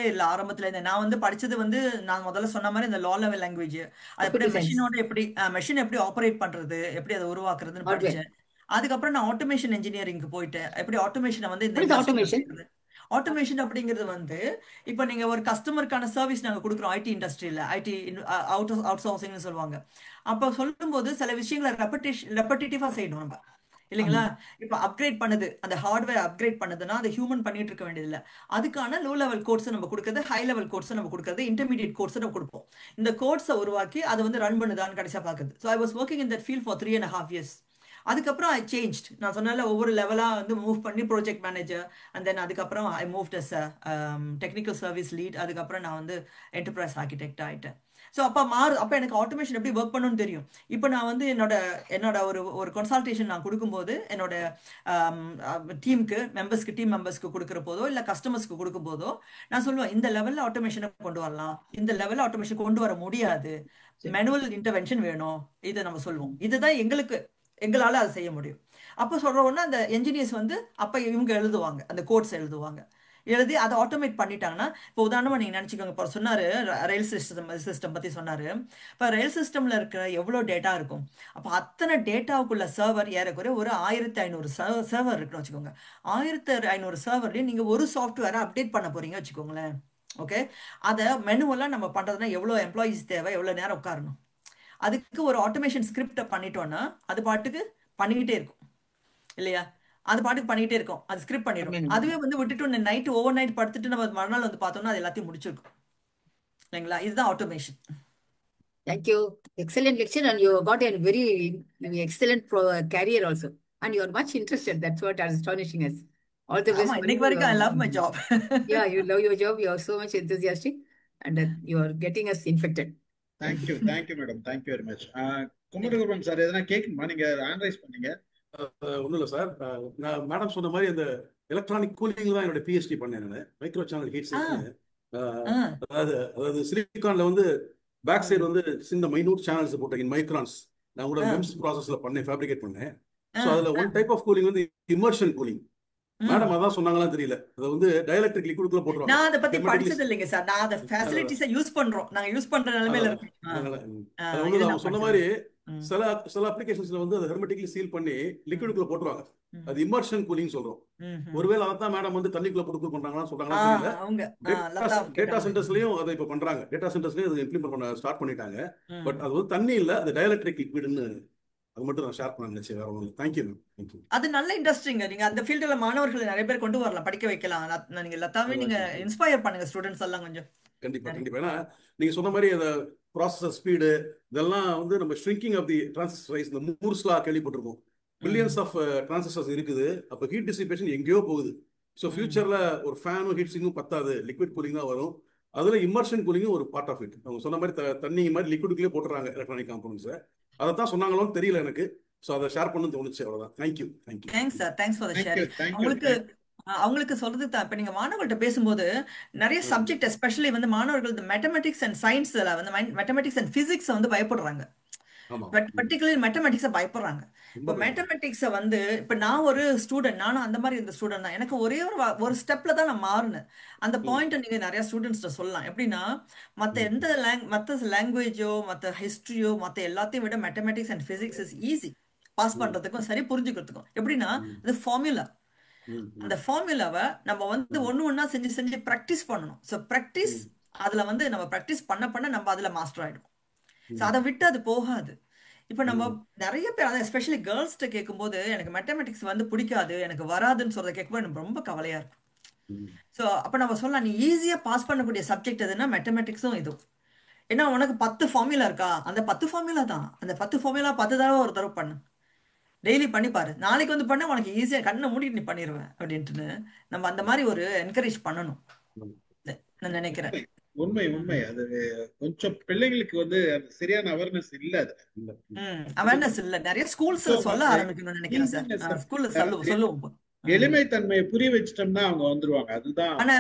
இல்ல ஆரம்பத்துல இருந்து. நான் வந்து படிச்சது வந்து நான் முதல்ல சொன்ன மாதிரி இந்த லா லெவல் லாங்குவேஜ், அது எப்படி மெஷின் எப்படி ஆபரேட் பண்றது, எப்படி அதை உருவாக்குறதுன்னு படிச்சேன். அதுக்கப்புறம் நான் ஆட்டோமேஷன் இன்ஜினியரிங்க்கு போயிட்டேன். எப்படி ஆட்டோமேஷனை வந்து இந்த automation? ஆட்டோமேஷன் அப்படிங்கிறது வந்து இப்போ நீங்க ஒரு கஸ்டமருக்கான சர்வீஸ் நாங்க கொடுக்குறோம் ஐடி இண்டஸ்ட்ரியில, ஐடி அவுட் சோர்சிங்னு சொல்லுவாங்க. அப்போ சொல்லும்போது சில விஷயங்களை ரெப்படிட்டிவா செய்யணும் நம்ம, இல்லைங்களா? இப்ப அப்கிரேட் பண்ணுது, அந்த ஹார்ட்வேர் அப்கிரேட் பண்ணுதுன்னா அது ஹியூமன் பண்ணிட்டு இருக்க வேண்டியது இல்லை. அதுக்கான லோ லெவல் கோட்ஸ் நம்ம கொடுக்குறது, ஹை லெவல் கோட்ஸ் நம்ம கொடுக்குறது, இன்டர்மீடியட் கோட்ஸ் நம்ம கொடுப்போம். இந்த கோட்ஸை உருவாக்கி அதை வந்து ரன் பண்ணுதான்னு கடைசியா பாக்குது. So I was working in that field for 3.5 years. அதுக்கப்புறம் ஐ சேஞ்ச். நான் சொன்னால ஒவ்வொரு லெவலா வந்து மூவ் பண்ணி ப்ராஜெக்ட் மேனேஜர், அண்ட் தென் அதுக்கப்புறம் I moved as technical service lead. அதுக்கப்புறம் நான் வந்து என்டர்பிரைஸ் ஆர்கிடெக்ட் ஆயிட்டேன். ஸோ அப்போ எனக்கு ஆட்டோமேஷன் எப்படி ஒர்க் பண்ணணும்னு தெரியும். இப்போ நான் வந்து என்னோட ஒரு கன்சல்டேஷன் நான் கொடுக்கும்போது என்னோட டீம் மெம்பர்ஸ்க்கு கொடுக்குற போதோ இல்லை கஸ்டமர்ஸ்க்கு கொடுக்கும் போதோ நான் சொல்லுவேன், இந்த லெவலில் ஆட்டோமேஷனை கொண்டு வரலாம், இந்த லெவலில் ஆட்டோமேஷன் கொண்டு வர முடியாது, மேனுவல் இன்டர்வென்ஷன் வேணும், இதை நம்ம சொல்லுவோம். இதுதான் எங்களால் அதை செய்ய முடியும். அப்போ சொல்கிறோன்னா அந்த என்ஜினியர்ஸ் வந்து அப்போ இவங்க எழுதுவாங்க, அந்த கோட்ஸ் எழுதி அதை ஆட்டோமேட் பண்ணிட்டாங்கன்னா, இப்போ உதாரணமாக நீங்கள் நினச்சிக்கோங்க, இப்போ சொன்னார் ரயில் சிஸ்டம் பற்றி சொன்னார். இப்போ ரயில் சிஸ்டமில் இருக்கிற எவ்வளோ டேட்டா இருக்கும், அப்போ அத்தனை டேட்டாவுக்குள்ள சர்வர் ஏறக்குறைய ஒரு 1500 சர்வர் இருக்குன்னு வச்சுக்கோங்க. 1500 சர்வர்லேயும் நீங்கள் ஒரு சாஃப்ட்வேரை அப்டேட் பண்ண போகிறீங்க வச்சுக்கோங்களேன். ஓகே, அதை மெனுவெல்லாம் நம்ம பண்ணுறதுனா எவ்வளோ எம்ப்ளாயீஸ் தேவை, எவ்வளோ நேரம் உட்காரணும். அதுக்கு ஒரு ஆட்டோமேஷன் ஸ்கிரிப்டை பண்ணிட்டோம்னா அது பாட்டுக்கு பண்ணிக்கிட்டே இருக்கும், இல்லையா? அது பாட்டுக்கு பண்ணிக்கிட்டே இருக்கும், அது ஸ்கிரிப்ட் பண்ணிடும். அதுவே வந்து விட்டுட்டு நைட் ஓவர் நைட் படுத்துட்டு நம்ம மறுநாள் வந்து பார்த்தோம்னா அது எல்லாத்தையும் முடிச்சிருக்கும், இல்லைங்களா? இதுதான் automation. Thank you. Excellent lecture, and you got a very excellent career also. And you are much interested. That's what is astonishing us. All the best. இன்னைக்கு வரைக்கும் I love my job. Yeah, you love your job. You are so much enthusiastic, and you are getting us infected. Thank you madam, thank you very much. Kumaraguruvan sir, எதனா கேட்கணுமா? நீங்க hand பண்ணீங்க. ஒன்றும் இல்லை sir, நான் madam சொன்ன மாதிரி அந்த எலக்ட்ரானிக் கூலிங் தான் என்னோட பிஹெச்டி பண்ணேன் நான். மைக்ரோ சேனல் ஹீட் சிங்க், அதாவது சிலிகான்ல வந்து பேக் சைடு வந்து சின்ன மைனூட் சேனல்ஸ் போட்டேன் இன் மைக்ரான்ஸ். நான் கூட மெம்ஸ் ப்ராசஸ்ல பண்ணேன், ஃபேப்ரிகேட் பண்ணேன். ஸோ அதுல ஒன் டைப் ஆஃப் கூலிங் வந்து இமர்ஷன் கூலிங். மேடம் அதான் சொன்னாங்களா தெரியல, அதை வந்து டயலெக்ட்ரிக் லிக்விட்குள்ள போட்டுருவாங்க. நான் அதை பத்தி படிச்சது இல்லைங்க சார், நான் அதை ஃபெசிலிட்டிஸை யூஸ் பண்றோம், நாங்க யூஸ் பண்ற நிலைமையில இருக்கோம். அது வந்து அவங்க சொன்ன மாதிரி சில அப்ளிகேஷன்ஸ்ல வந்து அதை ஹெர்மெட்டிக்லி சீல் பண்ணி லிக்விட்குள்ள போட்டுருவாங்க. அது இமர்ஷன் கூலிங் சொல்றோம். ஒருவேளை அதான் மேடம் வந்து தண்ணிக்குள்ள போட்டு பண்றாங்கன்னு சொல்றாங்களா தெரியல. டேட்டா சென்டர்ஸ்லயும் அதை இப்ப பண்றாங்க, டேட்டா சென்டர்ஸ்லயும் அதை இம்ப்ளிமெண்ட் பண்ண ஸ்டார்ட் பண்ணிட்டாங்க. பட் அது வந்து தண்ணி இல்ல, அது டயலெக்ட்ரிக் லிக்விட்னு அது மட்டும் நான் ஷேர் பண்ண நினைச்சேன், வேற ஒன்றும். Thank you ma'am. அது நல்ல இண்டஸ்ட்ரிங்க. நீங்க அந்த ஃபீல்டுல மாணவர்களை நிறைய பேர் கொண்டு வரலாம், படிக்க வைக்கலாம். நீங்க லதாவே நீங்க இன்ஸ்பயர் பண்ணுங்க ஸ்டூடெண்ட்ஸ் எல்லாம் கொஞ்சம். கண்டிப்பா. ஏன்னா நீங்க சொன்ன மாதிரி அந்த ப்ராசஸர் ஸ்பீடு இதெல்லாம் வந்து நம்ம ஷ்ரிங்கிங் ஆஃப் தி டிரான்சிஸ்டர், இந்த மூர்ஸ் லா கேள்விப்பட்டிருக்கோம். பில்லியன்ஸ் ஆஃப் டிரான்சிஸ்டர்ஸ் இருக்குது, அப்போ ஹீட் டிசிபேஷன் எங்கேயோ போகுது. ஸோ ஃபியூச்சர்ல ஒரு ஃபேனும் ஹீட் சிங்கும் பத்தாது, லிக்விட் கூலிங் தான் வரும். அதுல இமர்ஷன் கூலிங்கும் ஒரு பார்ட் ஆஃப் இட். அவங்க சொன்ன மாதிரி தண்ணி மாதிரி லிக்விடுக்குள்ளே போட்டுறாங்க எலக்ட்ரானிக் காம்பவுண்ட்ஸை. அதை தான் சொன்னாங்களோன்னு தெரியல எனக்கு. ஸோ அதை ஷேர் பண்ணணும்னு தோணுச்சு, அவ்வளோதான். Thank you. Thanks sir, thanks for the sharing. அவங்களுக்கு சொல்றது தான். இப்போ நீங்க மாணவர்கள்ட்ட பேசும்போது நிறைய சப்ஜெக்ட், எஸ்பெஷலி வந்து மாணவர்கள் இந்த மேத்தமெட்டிக்ஸ் அண்ட் சயின்ஸ்ல வந்து மேத்தமெட்டிக்ஸ் அண்ட் பிசிக்ஸை வந்து பயப்படுறாங்க. பர்டிகுலர்லி மேத்தமெட்டிக்ஸை பயப்படுறாங்க. இப்போ மேத்தமெட்டிக்ஸை வந்து இப்போ நான் ஒரு ஸ்டூடெண்ட், நானும் அந்த மாதிரி இந்த ஸ்டூடெண்ட் தான். எனக்கு ஒரே ஒரு ஸ்டெப்ல தான் நான் மாறினேன். அந்த பாயிண்ட்டை நீங்க நிறைய ஸ்டூடெண்ட்ஸ்ட சொல்லலாம். எப்படின்னா மற்ற லாங்குவேஜோ மற்ற ஹிஸ்ட்ரியோ மற்ற எல்லாத்தையும் விட mathematics and physics is easy pass பண்றதுக்கும் சரி புரிஞ்சுக்கிறதுக்கும். எப்படின்னா அது ஃபார்முலா. அந்த ஃபார்முலாவை நம்ம வந்து ஒண்ணா செஞ்சு ப்ராக்டிஸ் பண்ணணும். ஸோ ப்ராக்டிஸ், அதுல வந்து நம்ம ப்ராக்டிஸ் பண்ண நம்ம அதுல மாஸ்டர் ஆயிடும். ஸோ அதை விட்டு அது போகாது. இப்போ நம்ம நிறைய பேர், அதான் எஸ்பெஷலி கேர்ள்ஸ்கிட்ட கேட்கும்போது எனக்கு மேத்தமெட்டிக்ஸ் வந்து பிடிக்காது, எனக்கு வராதுன்னு சொல்றதை கேட்கும்போது எனக்கு ரொம்ப கவலையா இருக்கும். ஸோ அப்போ நம்ம சொல்லலாம், நீ ஈஸியா பாஸ் பண்ணக்கூடிய சப்ஜெக்ட் எதுன்னா மேத்தமெட்டிக்ஸும் இதுவும். ஏன்னா உனக்கு 10 ஃபார்முலா இருக்கா, அந்த 10 ஃபார்முலா தான், அந்த 10 ஃபார்முலா 10 தடவை ஒரு தடவை பண்ணு, டெய்லி பண்ணி பாரு, நாளைக்கு வந்து பண்ண உனக்கு ஈஸியா கண்ணை மூடிட்டு நீ பண்ணிடுவேன் அப்படின்ட்டு நம்ம அந்த மாதிரி ஒரு என்கரேஜ் பண்ணணும் நான் நினைக்கிறேன். உண்மை உண்மை. அது கொஞ்சம் பிள்ளைங்களுக்கு வந்து அந்த சரியான அவேர்னஸ் இல்ல. அது இல்ல. அவேர்னஸ் இல்ல. நிறைய ஸ்கூல்ஸ்ல சொல்ல ஆரம்பிக்கணும்னு நினைக்கிறேன் சார். ஈஸினஸ், ஸ்கூல்ல சொல்லுவோம். எளிமைத்தன்மையை புரிய வச்சுட்டோம்னா அவங்க வந்துருவாங்க. அதுதான் ஆனா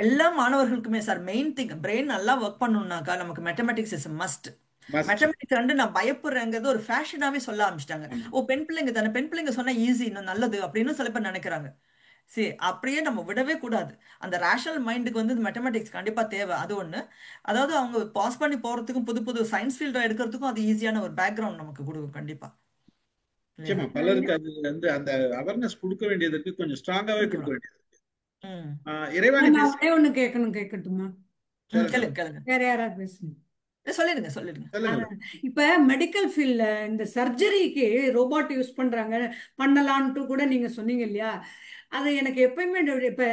எல்லா மாணவர்களுக்குமே சார் மெயின் திங் பிரெயின் நல்லா ஒர்க் பண்ணணும்னாக்கா நமக்கு mathematics is must. must. Mathematics வந்து நான் பயப்படுறேங்கிறது ஒரு ஃபேஷனாவே சொல்ல ஆரம்பிச்சிட்டாங்க. ஆமா. ஓ பெண் பிள்ளைங்க தானே, பெண் பிள்ளைங்க சொன்னா ஈஸி, இன்னும் நல்லது அப்படின்னு சில பேர் நினைக்கிறாங்க. சரி, அப்படியே நம்ம விடவே கூடாது. அந்த ரேஷனல் மைண்டுக்கு வந்து மேத்தமெட்டிக்ஸ் கண்டிப்பா தேவை. அது ஒண்ணு. அதாவது அவங்க பாஸ் பண்ணி போறதுக்கும் புது புது சயின்ஸ் ஃபீல்ட எடுக்கிறதுக்கும் அது ஈஸியான ஒரு பேக்ரவுண்ட் நமக்கு கொடுக்கும் கண்டிப்பா. இல்லையா? நிச்சயமா பலருக்கு அது வந்து அந்த அவேர்னஸ் கொடுக்க வேண்டியது இருக்கு, கொஞ்சம் ஸ்ட்ராங்காவே கொடுக்க கொடுக்கணும். வேண்டியது இருக்கு. இறைவாணி நான் பேசி ஒரே ஒண்ணு கேட்கட்டுமா? கேளுங்க. வேற யாராவது பேசுங்க. சொல்லிடுங்க. சொல்லுங்க. இப்ப மெடிக்கல் ஃபீல்ட்ல இந்த சர்ஜரிக்கு ரோபோட் யூஸ் பண்ணலான்ட்டு கூட நீங்க சொன்னீங்க இல்லையா? அது எனக்கு எப்பயுமே இப்ப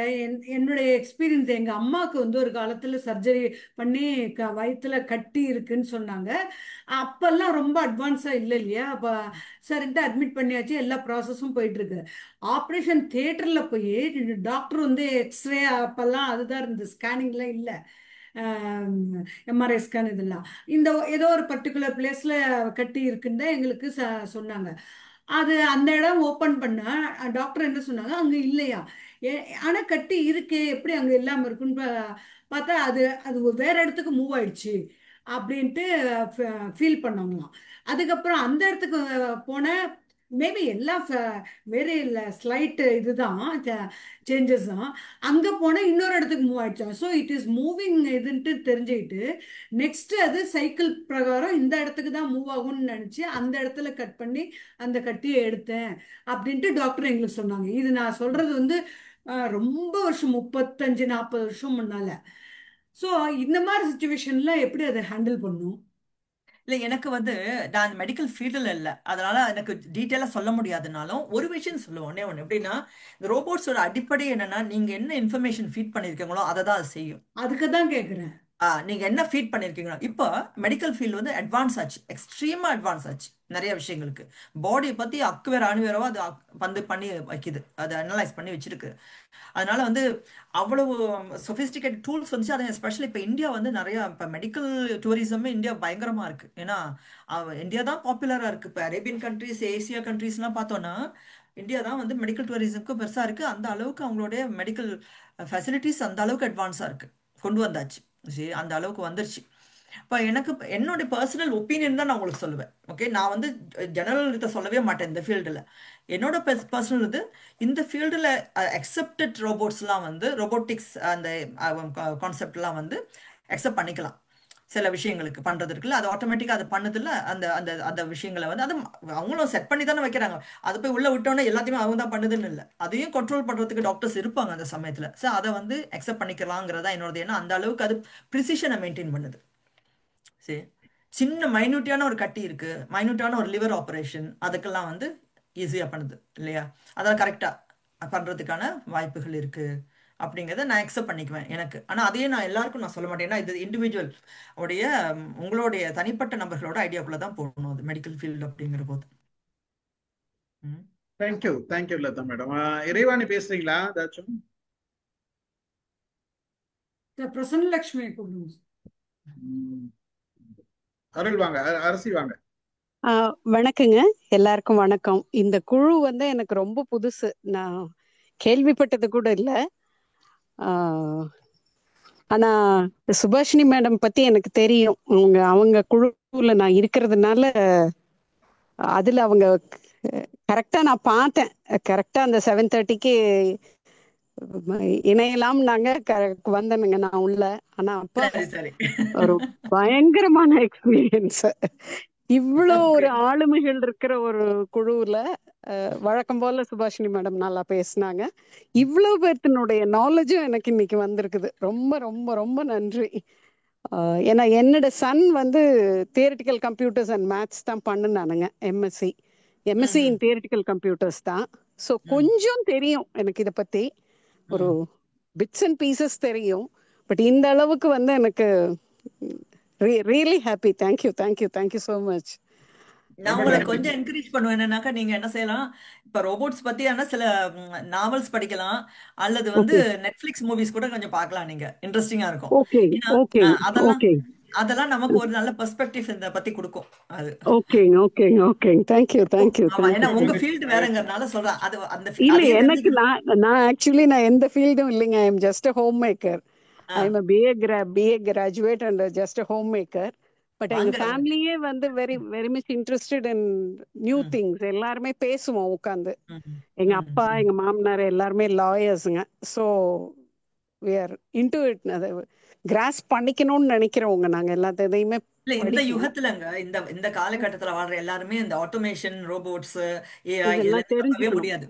என்னுடைய எக்ஸ்பீரியன்ஸ், எங்க அம்மாவுக்கு வந்து ஒரு காலத்துல சர்ஜரி பண்ணி வயிற்றுல கட்டி இருக்குன்னு சொன்னாங்க. அப்பெல்லாம் ரொம்ப அட்வான்ஸா இல்லை இல்லையா? அப்ப சரின்ட்டு அட்மிட் பண்ணியாச்சு, எல்லா ப்ராசஸும் போயிட்டு இருக்கு. ஆப்ரேஷன் தியேட்டர்ல போய் டாக்டர் வந்து எக்ஸ்ரே அப்பெல்லாம் அதுதான் இருந்தது, ஸ்கேனிங்லாம் இல்லை, எம்ஆர்ஐ ஸ்கேன் இதெல்லாம். இந்த ஏதோ ஒரு பர்டிகுலர் பிளேஸ்ல கட்டி இருக்குன்னு தான் எங்களுக்கு சொன்னாங்க. அது அந்த இடம் ஓபன் பண்ணா டாக்டர் என்ன சொன்னாங்க, அங்க இல்லையா. ஆனா கட்டி இருக்கே, எப்படி அங்க இல்லாம இருக்குன்னு பார்த்தா அது அது வேற இடத்துக்கு மூவ் ஆயிடுச்சு அப்படின்ட்டு ஃபீல் பண்ணாங்களாம். அதுக்கப்புறம் அந்த இடத்துக்கு போன மேபி எல்லாம் வேற இல்லை, ஸ்லைட் இதுதான் சேஞ்சஸ் தான். அங்க போனா இன்னொரு இடத்துக்கு மூவ் ஆயிடுச்சாங்க. ஸோ இட் இஸ் மூவிங் இதுன்ட்டு தெரிஞ்சுக்கிட்டு நெக்ஸ்ட் அது சைக்கிள் பிரகாரம் இந்த இடத்துக்கு தான் மூவ் ஆகும்னு நினைச்சு அந்த இடத்துல கட் பண்ணி அந்த கட்டியை எடுத்தேன் அப்படின்ட்டு டாக்டர் எங்களுக்கு சொன்னாங்க. இது நான் சொல்றது வந்து ரொம்ப வருஷம் 35-40 வருஷம் முன்னால. ஸோ இந்த மாதிரி சுச்சுவேஷன்ல எப்படி அதை ஹேண்டில் பண்ணும்? இல்லை, எனக்கு வந்து நான் மெடிக்கல் ஃபீல்டில் இல்லை, அதனால எனக்கு டீட்டெயிலாக சொல்ல முடியாதுனாலும் ஒரு விஷயம் சொல்லுவோம். ஒன்று எப்படின்னா, இந்த ரோபோட்ஸோட அடிப்படை என்னன்னா, நீங்கள் என்ன இன்ஃபர்மேஷன் ஃபீட் பண்ணியிருக்கீங்களோ அதை தான் அது செய்யும். அதுக்கு தான் கேட்குறேன். நீங்க என்ன ஃபீட் பண்ணிருக்கீங்களோ. இப்போ மெடிக்கல் ஃபீல்டு வந்து அட்வான்ஸ் ஆச்சு, எக்ஸ்ட்ரீமா அட்வான்ஸ் ஆச்சு நிறைய விஷயங்களுக்கு. பாடியை பத்தி அக்குவேற அணுவேறவோ அது வந்து பண்ணி வைக்குது, அதை அனலைஸ் பண்ணி வச்சிருக்கு. அதனால வந்து அவ்வளவு சொபிஸ்டிகேட் டூல்ஸ் வந்துச்சு. அது எஸ்பெஷலி இப்போ இந்தியா வந்து நிறைய இப்போ மெடிக்கல் டூரிசமே இந்தியா பயங்கரமா இருக்கு. ஏன்னா இந்தியா தான் பாப்புலரா இருக்கு. இப்போ அரேபியன் கண்ட்ரிஸ், ஏசியா கண்ட்ரிஸ்லாம் பார்த்தோம்னா இந்தியா தான் வந்து மெடிக்கல் டூரிசம்க்கு பெருசா இருக்கு. அந்த அளவுக்கு அவங்களுடைய மெடிக்கல் ஃபெசிலிட்டிஸ் அந்த அளவுக்கு அட்வான்ஸா இருக்கு, கொண்டு வந்தாச்சு. சரி, அந்த அளவுக்கு வந்துருச்சு. இப்போ எனக்கு என்னுடைய பர்சனல் ஒப்பீனியன் தான் நான் உங்களுக்கு சொல்லுவேன். ஓகே, நான் வந்து ஜெனரல் இதை சொல்லவே மாட்டேன் இந்த ஃபீல்டில். என்னோட பர்சனல் இது, இந்த ஃபீல்டில் அக்செப்டட் ரோபோட்ஸ்லாம் வந்து ரோபோட்டிக்ஸ் அந்த கான்செப்ட்லாம் வந்து அக்செப்ட் பண்ணிக்கலாம். சில விஷயங்களுக்கு பண்றது இருக்குல்ல, அது ஆட்டோமேட்டிக்காக அது பண்ணதில்ல. அந்த அந்த அந்த விஷயங்களை வந்து அது அவங்களும் செட் பண்ணி தானே வைக்கிறாங்க. அது போய் உள்ள விட்டோன்னே எல்லாத்தையுமே அவங்க தான் பண்ணுதுன்னு இல்லை, அதையும் கண்ட்ரோல் பண்றதுக்கு டாக்டர்ஸ் இருப்பாங்க அந்த சமயத்தில். ஸோ அதை வந்து அக்செப்ட் பண்ணிக்கலாங்கிறதா என்னோடது. ஏன்னா அந்த அளவுக்கு அது ப்ரிசிஷனை மெயின்டைன் பண்ணுது. சரி, சின்ன மைன்யூட்டியான ஒரு கட்டி இருக்கு, மைன்யூட்டான ஒரு லிவர் ஆப்ரேஷன், அதுக்கெல்லாம் வந்து ஈஸியாக பண்ணுது இல்லையா? அதான் கரெக்டாக பண்ணுறதுக்கான வாய்ப்புகள் இருக்கு அப்படிங்கிறத நான் அக்செப்ட் பண்ணிக்குவேன் எனக்கு. ஆனால் அதையே நான் எல்லாருக்கும் நான் சொல்ல மாட்டேன். ஏன்னா இது இண்டிவிஜுவல் உடைய உங்களுடைய தனிப்பட்ட நபர்களோட ஐடியாக்குள்ள தான் போகணும் அது மெடிக்கல் ஃபீல்டு அப்படிங்கிற போது. Thank you Latha madam. இறைவாணி பேசுறீங்களா ஏதாச்சும்? பிரசன்னலட்சுமி கூப்பிடுங்க. அருள் வாங்க, அரசி வாங்க. வணக்கங்க, எல்லாருக்கும் வணக்கம். இந்த குழு வந்து எனக்கு ரொம்ப புதுசு, நான் கேள்விப்பட்டது கூட இல்லை. ஆனா சுபாஷினி மேடம் பத்தி எனக்கு தெரியும். அவங்க குழுல நான் இருக்கிறதுனால அதுல அவங்க கரெக்டா நான் பார்த்தேன். கரெக்டா அந்த 7:30க்கு இணையலாம் நாங்க வந்தனுங்க நான் உள்ள. ஆனா அப்ப ஒரு பயங்கரமான எக்ஸ்பீரியன்ஸ். இவ்வளோ ஒரு ஆளுமைகள் இருக்கிற ஒரு குழுவுல வழக்கம் போல சுபாஷினி மேடம் நல்லா பேசினாங்க. இவ்வளவு பேர்த்தினுடைய நாலேஜும் எனக்கு இன்னைக்கு வந்திருக்குது. ரொம்ப ரொம்ப ரொம்ப நன்றி. ஏன்னா என்னோட சன் வந்து தியரிட்டிக்கல் கம்ப்யூட்டர்ஸ் அண்ட் மேத்ஸ் தான் பண்ணினானுங்க, எம்எஸ்சி இன் தியரிட்டிக்கல் கம்ப்யூட்டர்ஸ் தான். ஸோ கொஞ்சம் தெரியும் எனக்கு இதை பத்தி, ஒரு பிட்ஸ் அண்ட் பீசஸ் தெரியும். பட் இந்த அளவுக்கு வந்து எனக்கு really happy. Thank you so much. நான் ரொம்ப உங்களை நன்றி. கொஞ்சம் என்கரேஜ் பண்ணுவேன். என்னன்னாக்கா நீங்க என்ன செய்யலாம், இப்ப ரோபோட்ஸ் பத்தியான சில நாவல்ஸ் படிக்கலாம், அல்லது வந்து ஓகே நெட்ஃபிளிக்ஸ் மூவிஸ் கூட கொஞ்சம் பார்க்கலாம். நீங்க இன்ட்ரெஸ்டிங்கா இருக்கும். ஓகே ஏன்னா ஓகே அதெல்லாம் ஓகே அதெல்லாம் நமக்கு ஒரு நல்ல பெர்ஸ்பெக்டிவ் இத பத்தி கொடுக்கும். அது okay okay okay thank you thank you ஆமா, ஏன்னா தேங்க்யூ உங்க மகிழ்ச்சி ஃபீல்டு மகிழ்ச்சி. வேறங்கிறதுனால சொல்றேன். அது அந்த இல்ல அதையே எனக்கு தெரிஞ்சுக்க. நான் ஆக்சுவலி நான் எந்த ஃபீல்டும் இல்லைங்க. I am just a homemaker. Ah, I am BA graduate and just a homemaker. But எங்க வாங்க. ஃபேமிலியே வந்து very much interested in new hmm, things. எல்லாருமே பேசுவோம் உட்காந்து. ம், எங்க ம், அப்பா ம். எங்க மாமனார் எல்லாருமே லாயர்ஸுங்க. So we are into it. அதை கிராஸ் பண்ணிக்கணும்னு நினைக்கிறவங்க நாங்க எல்லாத்தையுமே இல்ல, இந்த படிக்கணும். யுகத்துலங்க, இந்த இந்த காலகட்டத்துல வாழ்ற எல்லாருமே இந்த ஆட்டோமேஷன், ரோபோட்ஸ், ஏஐ இதுல இதெல்லாம் இருந்து தப்பவே தெரிஞ்சுக்கணும். முடியாது.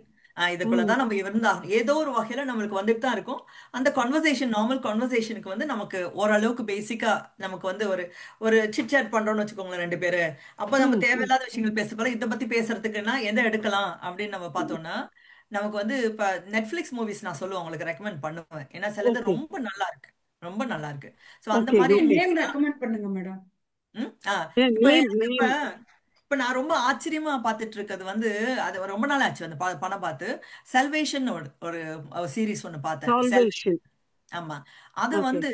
இதுக்குள்ளதான் நம்ம இருந்தாகணும். ஏதோ ஒரு வகையில நம்மளுக்கு வந்துட்டு தான் இருக்கும். அந்த கான்வர்சேஷன், நார்மல் கான்வர்சேஷனுக்கு வந்து நமக்கு ஓரளவுக்கு பேசிக்கா நமக்கு வந்து ஒரு ஒரு சிட்சாட் பண்றோம்னு வச்சுக்கோங்களேன், ரெண்டு பேரு. அப்ப நம்ம ம் தேவையில்லாத விஷயங்கள் பேச போல இதை பத்தி பேசுறதுக்குன்னா எதை எடுக்கலாம் அப்படின்னு நம்ம பார்த்தோம்னா, நமக்கு வந்து இப்ப நெட்ஃபிளிக்ஸ் மூவிஸ் நான் சொல்லுவேன், உங்களுக்கு ரெக்கமெண்ட் பண்ணுவேன். ஏன்னா சிலது ஓகே ரொம்ப நல்லா இருக்கு, ரொம்ப நல்லா இருக்கு. ஸோ அந்த ஓகே மாதிரி அப்படியே ஓகே நேம் ரெக்கமெண்ட் பண்ணுங்க மேடம். ம் ஆ இப்ப நேம் எனக்கு இப்ப நேம் இப்ப நான் ரொம்ப ஆச்சரியமா பார்த்துட்டு இருக்கிறது வந்து, அது ரொம்ப நாள் ஆச்சு அந்த படம் பார்த்து. செல்வேஷன் ஒரு ஒரு சீரிஸ் ஒன்னு பார்த்தேன். சால்வேஷன். ஆமா. அது ஓகே வந்து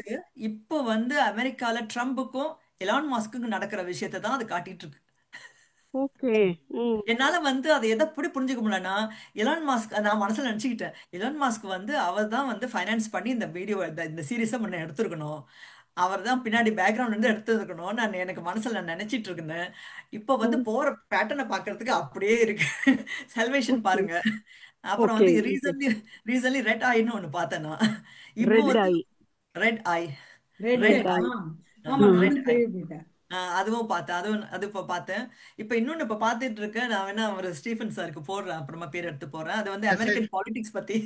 இப்போ வந்து அமெரிக்கால ட்ரம்புக்கும் எலான் மாஸ்க்குக்கும் நடக்கிற விஷயத்தை தான் அது காட்டிட்டு இருக்கு. ஓகே ம் என்னால வந்து அதை எதை எப்படி புரிஞ்சுக்க முடியலன்னா, எலான் மாஸ்க் நான் மனசுல நினைச்சுக்கிட்டேன், எலான் மாஸ்க் வந்து அவர் தான் வந்து ஃபைனான்ஸ் பண்ணி இந்த வீடியோ இந்த சீரிஸை முன்ன எடுத்திருக்கணும், அவர் தான் பின்னாடி பேக்ரவுண்ட் இருந்து எடுத்திருக்கணும் நான் எனக்கு மனசுல நான் நினைச்சிட்டு இருந்தேன். இப்போ வந்து ம் போற பேட்டர்னை பார்க்கிறதுக்கு அப்படியே இருக்கு. செல்வேஷன் ஓகே பாருங்க. அப்புறம் ஓகே வந்து ஓகே ரீசன்லி ரெட் ஐன்னு ஒன்னு பார்த்தேன் நான். இப்போ ரெட் வந்து eye red eye red red red eye eye ஆமா ரெட் நானும் ஐ கேள்விப்பட்டேன். அதுவும் பார்த்தேன். அது இப்போ பார்த்தேன். இப்போ இன்னொன்னு இப்போ பார்த்துட்டு இருக்கேன். நான் வேணா ஒரு ஸ்டீஃபன் சாருக்கு போடுறேன், அப்புறமா பேர் எடுத்து போடுறேன். அது வந்து மெசேஜ் அமெரிக்கன் பாலிடிக்ஸ் பத்தி.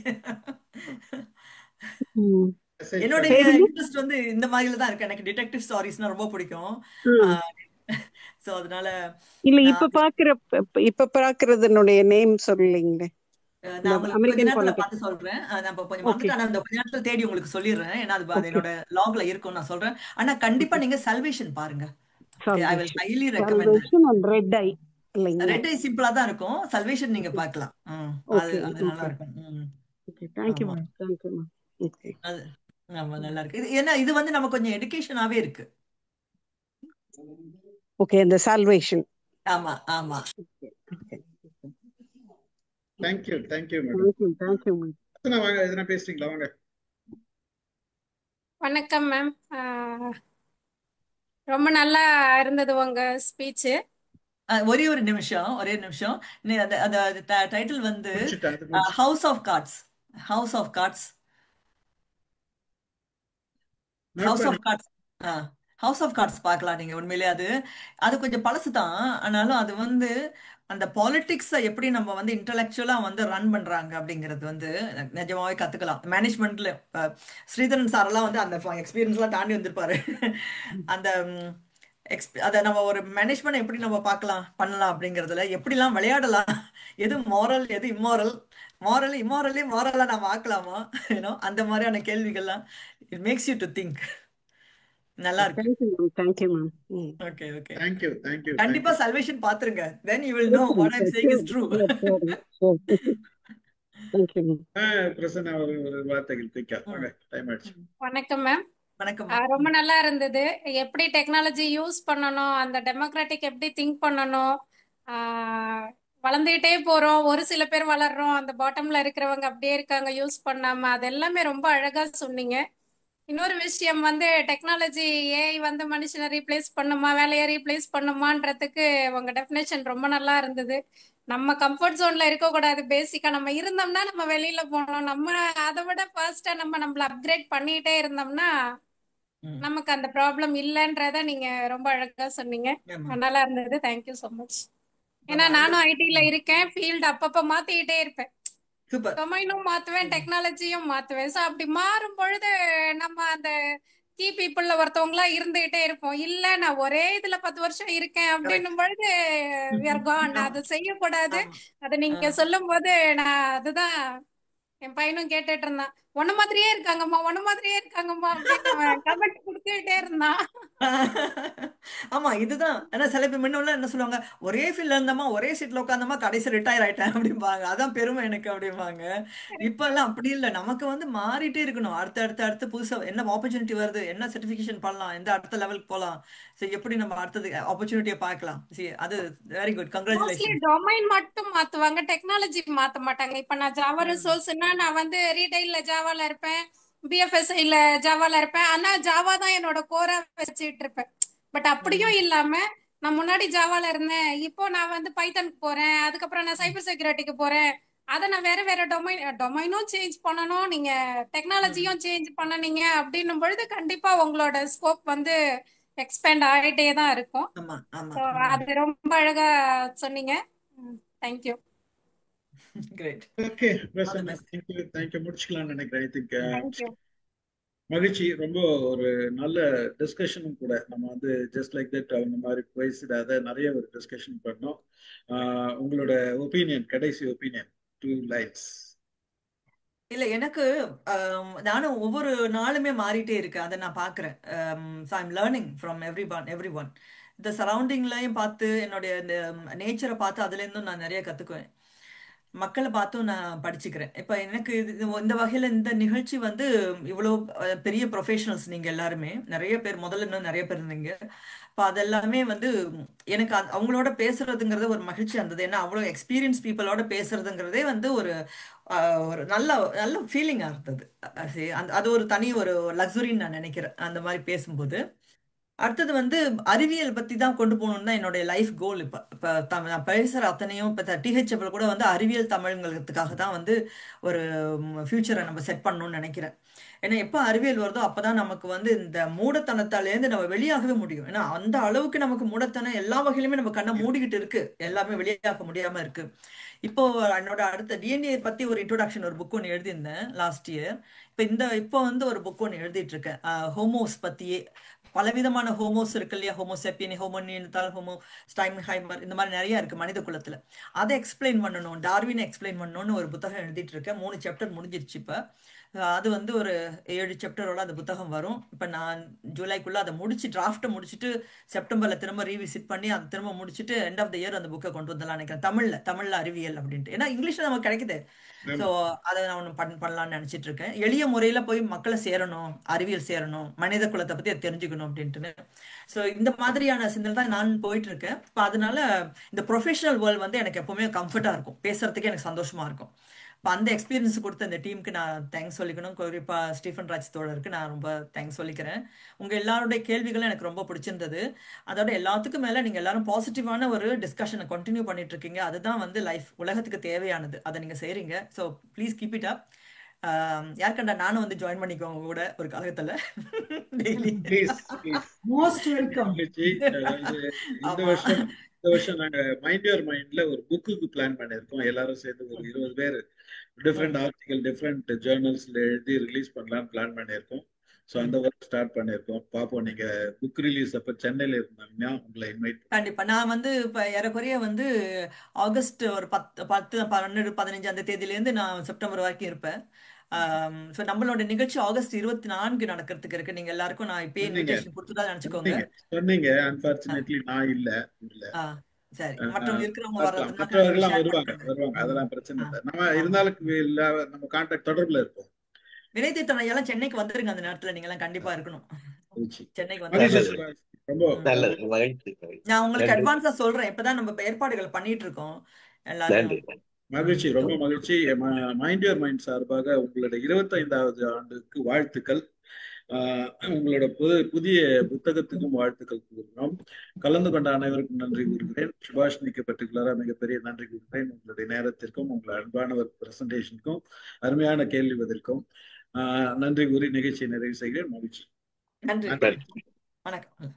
ம் மெசேஜ் என்னுடைய பண்ணுங்க. பேருங்க இன்ட்ரெஸ்ட் வந்து இந்த மாதிரில தான் இருக்கு. எனக்கு டிடெக்டிவ் ஸ்டாரிஸ்னா ரொம்ப பிடிக்கும். ம் ஸோ அதனால இல்ல நான் இப்ப பாக்குறதுனுடைய நேம் சொல்லீங்களே. இந்த நான் உங்களுக்கு கொஞ்ச அமெரிக்கன் நேரத்துல பாலிடிக்ஸ். பார்த்து சொல்றேன். நான் இப்போ கொஞ்சம் ஓகே மறந்துட்டேன். ஆனா இந்த கொஞ்ச நேரத்துல தேடி உங்களுக்கு சொல்லிடுறேன். ஏன்னா அது ஓகே என்னோட லாக்ல இருக்கும், நான் சொல்றேன். ஆனா கண்டிப்பா ஓகே நீங்க சல்வேஷன் பாருங்க. Okay, I will salvation highly recommend that. Salvation and red eye இல்லைங்களா? ரெட் ஐ சிம்பிளா தான் இருக்கும். சல்வேஷன் நீங்க ஓகே பார்க்கலாம். அது ஓகே அது நல்லா ஓகே இருக்கும். ஓகே தேங்க்யூ ஆமா. Ma'am thank you ma'am. ஓகே அது ஆமா, நல்லா இருக்கு. ஏன்னா இது வந்து நம்ம கொஞ்சம் எடுகேஷனாவே இருக்கு. ஓகே இந்த சால்வேஷன். ஆமா ஆமா. Okay okay thank you madam. Thank you ma'am. வாங்க, எதனா பேசுறீங்களா? வாங்க. வணக்கம் மேம். ரொம்ப நல்லா இருந்தது உங்க ஸ்பீச். ஒரே ஒரு நிமிஷம். அந்த டைட்டில் வந்து முடிச்சுட்டேன், அது முடிச்சு. House of cards. House of cards. Note house பண்ணி. Of cards. House of cards பார்க்கலாம் நீங்க. உண்மையிலே அது அது கொஞ்சம் பழசு தான். ஆனாலும் அது வந்து அந்த பாலிடிக்ஸை எப்படி நம்ம வந்து இன்டலெக்சுவலா வந்து ரன் பண்றாங்க அப்படிங்கிறது வந்து நிஜமாவே கத்துக்கலாம். மேனேஜ்மெண்ட்ல ஸ்ரீதரன் சாரெல்லாம் வந்து அந்த எக்ஸ்பீரியன்ஸ்லாம் தாண்டி வந்திருப்பாரு. அந்த அதை நம்ம ஒரு மேனேஜ்மெண்ட் எப்படி நம்ம பண்ணலாம் அப்படிங்கிறதுல எப்படிலாம் விளையாடலாம், எது மாரல் எது இம்மாரல், மாரலா நம்ம ஆக்கலாமா, ஏன்னோ அந்த மாதிரியான கேள்விகள்லாம் it makes you to think. நல்லா இருக்கு. Thank you ma'am. Okay okay. Thank you. கண்டிப்பா சல்வேஷன் பாத்துருங்க. then you will know what I'm saying is true. Thank you ma'am. Prasanna ஒரு வார்த்தைகள் திக்கா. வாங்க, டைம் ஆயிடுச்சு. வணக்கம் மேம். வணக்கம். ரொம்ப நல்லா இருந்தது. எப்படி டெக்னாலஜி யூஸ் பண்ணணும், அந்த டெமோக்ராட்டிக் எப்படி திங்க் பண்ணணும், வளர்ந்துகிட்டே போறோம், ஒரு சில பேர் வளர்றோம், அந்த பாட்டம்ல இருக்கிறவங்க அப்படியே இருக்காங்க யூஸ் பண்ணாம, அது எல்லாமே ரொம்ப அழகா சொன்னீங்க. இன்னொரு விஷயம் வந்து டெக்னாலஜி ஏஐ வந்து மனுஷனை ரீப்ளேஸ் பண்ணுமா, வேலையை ரீப்ளேஸ் பண்ணுமான்றதுக்கு உங்க டெஃபினேஷன் ரொம்ப நல்லா இருந்தது. நம்ம கம்ஃபர்ட் ஜோன்ல இருக்கக்கூடாது. பேசிக்கா நம்ம இருந்தோம்னா நம்ம வெளியில போனோம். நம்ம அதை விட ஃபர்ஸ்டா நம்மள அப்கிரேட் பண்ணிட்டே இருந்தோம்னா நமக்கு அந்த ப்ராப்ளம் இல்லைன்றத நீங்க ரொம்ப அழகா சொன்னீங்க. நல்லா இருந்தது. Thank you so much. ஏன்னா நானும் ஐடில இருக்கேன். ஃபீல்டு அப்பப்ப மாத்திக்கிட்டே இருப்பேன். டொமைனும் மாத்துவேன், டெக்னாலஜியும் மாத்துவேன். ஸோ அப்படி மாறும் பொழுது நம்ம அந்த கீ பீப்புள்ல ஒருத்தவங்களா இருந்துகிட்டே இருப்போம். இல்ல நான் ஒரே இதுல 10 வருஷம் இருக்கேன் அப்படின்னும் பொழுது we are gone. அதை செய்யக்கூடாது. அதை நீங்க சொல்லும் போது நான் அதுதான் என் பையனும் கேட்டுட்டு இருந்தான். உன்ன மாதிரியே இருக்காங்கம்மா அப்படின்னு கமெண்ட் கொடுத்துட்டே இருந்தான். ஆமா இதுதான். ஏன்னா சில பேர் முன்ன என்ன சொல்லுவாங்க, ஒரே ஃபீல்ட்ல இருந்தமா ஒரே சீட்ல உட்காந்தமா கடைசி ரிட்டையர் ஆயிட்டேன் அப்படிம்பாங்க. அதான் பெருமை எனக்கு அப்படிம்பாங்க. இப்ப எல்லாம் அப்படி இல்லை. நமக்கு வந்து மாறிட்டே இருக்கணும். அடுத்து அடுத்து அடுத்து புதுசா என்ன ஆப்பர்ச்சுனிட்டி வருது, என்ன சர்டிபிகேஷன் பண்ணலாம், எந்த அடுத்த லெவலுக்கு போகலாம், சரி எப்படி நம்ம அடுத்தது ஆப்பர்ச்சுனிட்டியை பார்க்கலாம். சரி அது very good, mostly congratulation. Domain மட்டும் மாத்துவாங்க, டெக்னாலஜி மாத்த மாட்டாங்க. இப்ப நான் ஜாவா ரிசோர்ஸ்னா நான் வந்து ரீடைல்ல ஜாவால இருப்பேன், பிஎஃப்எஸ்ஐல ஜாவால இருப்பேன். ஆனா ஜாவா தான் என்னோட கோரா வச்சுட்டு இருப்பேன். பட் அப்படியும் இல்லாம நான் முன்னாடி ஜாவால இருந்தேன், இப்போ நான் வந்து பைத்தனுக்கு போறேன், அதுக்கப்புறம் நான் சைபர் செக்யூரிட்டிக்கு போறேன். அதை நான் வேற வேற டொமைனும் சேஞ்ச் பண்ணணும், நீங்க டெக்னாலஜியும் சேஞ்ச் பண்ணனீங்க அப்படின்னும் பொழுது கண்டிப்பா உங்களோட ஸ்கோப் வந்து எக்ஸ்பேண்ட் ஆகிட்டே தான் இருக்கும். ஆமா ஆமா. So, அது ரொம்ப அழகா சொன்னீங்க. Thank you. Great. Okay all the best. Thank you முடிச்சுக்கலாம்னு நினைக்கிறேன். I think thank you. மகிழ்ச்சி. ரொம்ப ஒரு நல்ல டிஸ்கஷனும் கூட. நம்ம வந்து ஜஸ்ட் லைக் தட் அவங்க மாதிரி பேசிடாத நிறைய ஒரு டிஸ்கஷன் பண்ணோம். உங்களோட ஒப்பீனியன், கடைசி ஒப்பீனியன் 2 lines. இல்ல எனக்கு நானும் ஒவ்வொரு நாளுமே மாறிட்டே இருக்கு, அதை நான் பாக்குறேன். I am learning from every one. இந்த சரௌண்டிங்லையும் பார்த்து என்னுடைய இந்த நேச்சரை பார்த்து அதுல இருந்தும் நான் நிறைய கத்துக்குவேன். மக்களை பார்த்தும் நான் படிச்சுக்கிறேன். இப்ப எனக்கு இந்த வகையில இந்த நிகழ்ச்சி வந்து இவ்வளோ பெரிய ப்ரொஃபஷனல்ஸ் நீங்க எல்லாருமே, நிறைய பேர், முதல்ல இன்னும் நிறைய பேர் இருந்தீங்க. இப்போ அதெல்லாமே வந்து எனக்கு அவங்களோட பேசுறதுங்கிறது ஒரு மகிழ்ச்சியா இருந்தது. ஏன்னா அவ்வளோ எக்ஸ்பீரியன்ஸ் பீப்புளோட பேசுறதுங்கிறதே வந்து ஒரு ஒரு நல்ல நல்ல ஃபீலிங்கா இருந்தது. அது ஒரு தனி ஒரு லக்ஸுரின்னு நான் நினைக்கிறேன் அந்த மாதிரி பேசும்போது. அடுத்தது வந்து அறிவியல் பத்தி தான் கொண்டு போகணும்னு தான் என்னுடைய லைஃப் கோல். இப்போ நான் பேசுற அத்தனையும் இப்போ டிஹெச்எஃப்ல கூட வந்து அறிவியல் தமிழ்ங்கிறதுக்காக தான் வந்து ஒரு ஃபியூச்சரை நம்ம செட் பண்ணணும்னு நினைக்கிறேன். ஏன்னா எப்போ அறிவியல் வருதோ அப்பதான் நமக்கு வந்து இந்த மூடத்தனத்தாலேருந்து நம்ம வெளியாகவே முடியும். ஏன்னா அந்த அளவுக்கு நமக்கு மூடத்தனம் எல்லா வகையிலுமே நம்ம கண்ணை மூடிக்கிட்டு இருக்கு, எல்லாமே வெளியாக முடியாம இருக்கு. இப்போ என்னோட அடுத்த டிஎன்ஏ பத்தி ஒரு இன்ட்ரோடக்ஷன் ஒரு புக் ஒன்று எழுதியிருந்தேன் லாஸ்ட் இயர். இப்போ வந்து ஒரு புக் ஒன்று எழுதிட்டு இருக்கேன் ஹோமோஸ் பத்தியே. பலவிதமான ஹோமோஸ் இருக்கு இல்லையா, ஹோமோசெப்பியன், ஹோமோனியன்தால், ஹோமோ ஸ்டைன்ஹைமர், இந்த மாதிரி நிறைய இருக்கு மனித குலத்துல. அதை எக்ஸ்பிளைன் பண்ணணும், டார்வினை எக்ஸ்பிளைன் பண்ணணும்னு ஒரு புத்தகம் எழுதிட்டு இருக்கேன். 3 சாப்டர் முடிஞ்சிருச்சு இப்ப. அது வந்து ஒரு 7 சாப்டரோட அந்த புத்தகம் வரும். இப்போ நான் ஜூலைக்குள்ள அதை டிராஃப்ட்டை முடிச்சுட்டு செப்டம்பர்ல திரும்ப ரீவிசிட் பண்ணி அதை திரும்ப முடிச்சுட்டு எண்ட் ஆஃப் த இயர் அந்த புக்கை கொண்டு வந்துடலாம் நினைக்கிறேன். தமிழ்ல அறிவியல் அப்படின்ட்டு. ஏன்னா இங்கிலீஷ்ல நமக்கு கிடைக்குது. ஸோ அதை நான் ஒன்று பண்ணலாம்னு நினைச்சிட்டு இருக்கேன். எளிய முறையில போய் மக்களை சேரணும், அறிவியல் சேரணும், மனித குலத்தை பத்தி தெரிஞ்சுக்கணும் அப்படின்ட்டு. ஸோ இந்த மாதிரியான சிந்தனை தான் நான் போயிட்டு இருக்கேன். இப்போ அதனால இந்த ப்ரொஃபஷனல் வேர்ல்டு வந்து எனக்கு எப்பவுமே கம்ஃபர்டா இருக்கும், பேசுறதுக்கே எனக்கு சந்தோஷமா இருக்கும். இப்போ அந்த எக்ஸ்பீரியன்ஸ் கொடுத்த இந்த டீமுக்கு நான் தேங்க்ஸ் சொல்லிக்கணும். குறிப்பா ஸ்டீஃபன் ராஜ் தோழருக்கு நான் ரொம்ப தேங்க்ஸ் சொல்லிக்கிறேன். உங்க எல்லாருடைய கேள்விகளும் எனக்கு ரொம்ப பிடிச்சிருந்தது. அதோட எல்லாத்துக்கும் மேல நீங்க எல்லாரும் பாசிட்டிவான ஒரு டிஸ்கஷனை கண்டினியூ பண்ணிட்டு இருக்கீங்க. அதுதான் வந்து லைஃப், உலகத்துக்கு தேவையானது. அதை நீங்க செய்றீங்க. So please keep it up. யாருக்கண்டா நானும் வந்து ஜாயின் பண்ணிக்கோங்க கூட ஒரு காலத்துல டெய்லி. Most welcome. இந்த வருஷம் நாங்க மைண்ட் யுவர் மைண்ட்ல ஒரு புக்குக்கு பிளான் பண்ணிருக்கோம். எல்லாரும் சேர்ந்து ஒரு 20 பேர் டிஃப்ரெண்ட் ஆர்டிகல், டிஃப்ரெண்ட் ஜேர்னல்ஸ்ல எழுதி ரிலீஸ் பண்ணலாம்னு பிளான் பண்ணிருக்கோம். ஸோ அந்த ஒர்க் ஸ்டார்ட் பண்ணிருக்கோம். பாப்போம். நீங்க புக் ரிலீஸ் அப்ப சென்னையில இருந்தாங்கன்னா உங்களை இன்வைட். கண்டிப்பா நான் வந்து இப்ப ஏறக்குறைய வந்து ஆகஸ்ட் ஒரு 10, 12, 15 அந்த தேதியிலேருந்து நான் செப்டம்பர் வரைக்கும் இருப்பேன். ஸோ நம்மளோட நிகழ்ச்சி ஆகஸ்ட் 24 நடக்கிறதுக்கு இருக்கு. நீங்க எல்லாருக்கும் நான் இப்பயே இன்விடேஷன் கொடுத்துட்டா நினைச்சுக்கோங்க. சொன்னீங்க. அன்பார்ச்சுனேட்லி நான் இல்ல. சரி, மற்றவங்க இருக்கிறவங்க மற்றவர்கள்லாம் வருவாங்க. அதெல்லாம் பிரச்சனை இல்லை. நம்ம இருந்தாலும் நம்ம கான்டாக்ட் தொடர்புல இருப்போம். வினை தீர்த்தம் ஐயாலாம் சென்னைக்கு வந்துருங்க. அந்த நேரத்துல நீங்க எல்லாம் கண்டிப்பா இருக்கணும். சென்னைக்கு வந்து நான் உங்களுக்கு அட்வான்ஸா சொல்றேன். இப்பதான் நம்ம ஏற்பாடுகள் பண்ணிட்டு இருக்கோம் எல்லாரும். மகிழ்ச்சி, ரொம்ப மகிழ்ச்சி. மைண்ட் யுவர் மைண்ட் சார்பாக உங்களோட 25வது ஆண்டுக்கு வாழ்த்துக்கள். உங்களோட புதிய புத்தகத்துக்கும் வாழ்த்துக்கள் கூறுகிறோம். கலந்து கொண்ட அனைவருக்கும் நன்றி கூறுகிறேன். சுபாஷினிக்கு பர்டிகுலரா மிகப்பெரிய நன்றி கூறுகிறேன். உங்களுடைய நேரத்திற்கும் உங்கள் அன்பான ஒரு பிரசன்டேஷனுக்கும் அருமையான கேள்வி பதிலுக்கும் நன்றி கூறி நிகழ்ச்சியை நிறைவு செய்கிறேன். மகிழ்ச்சி. நன்றி. வணக்கம்.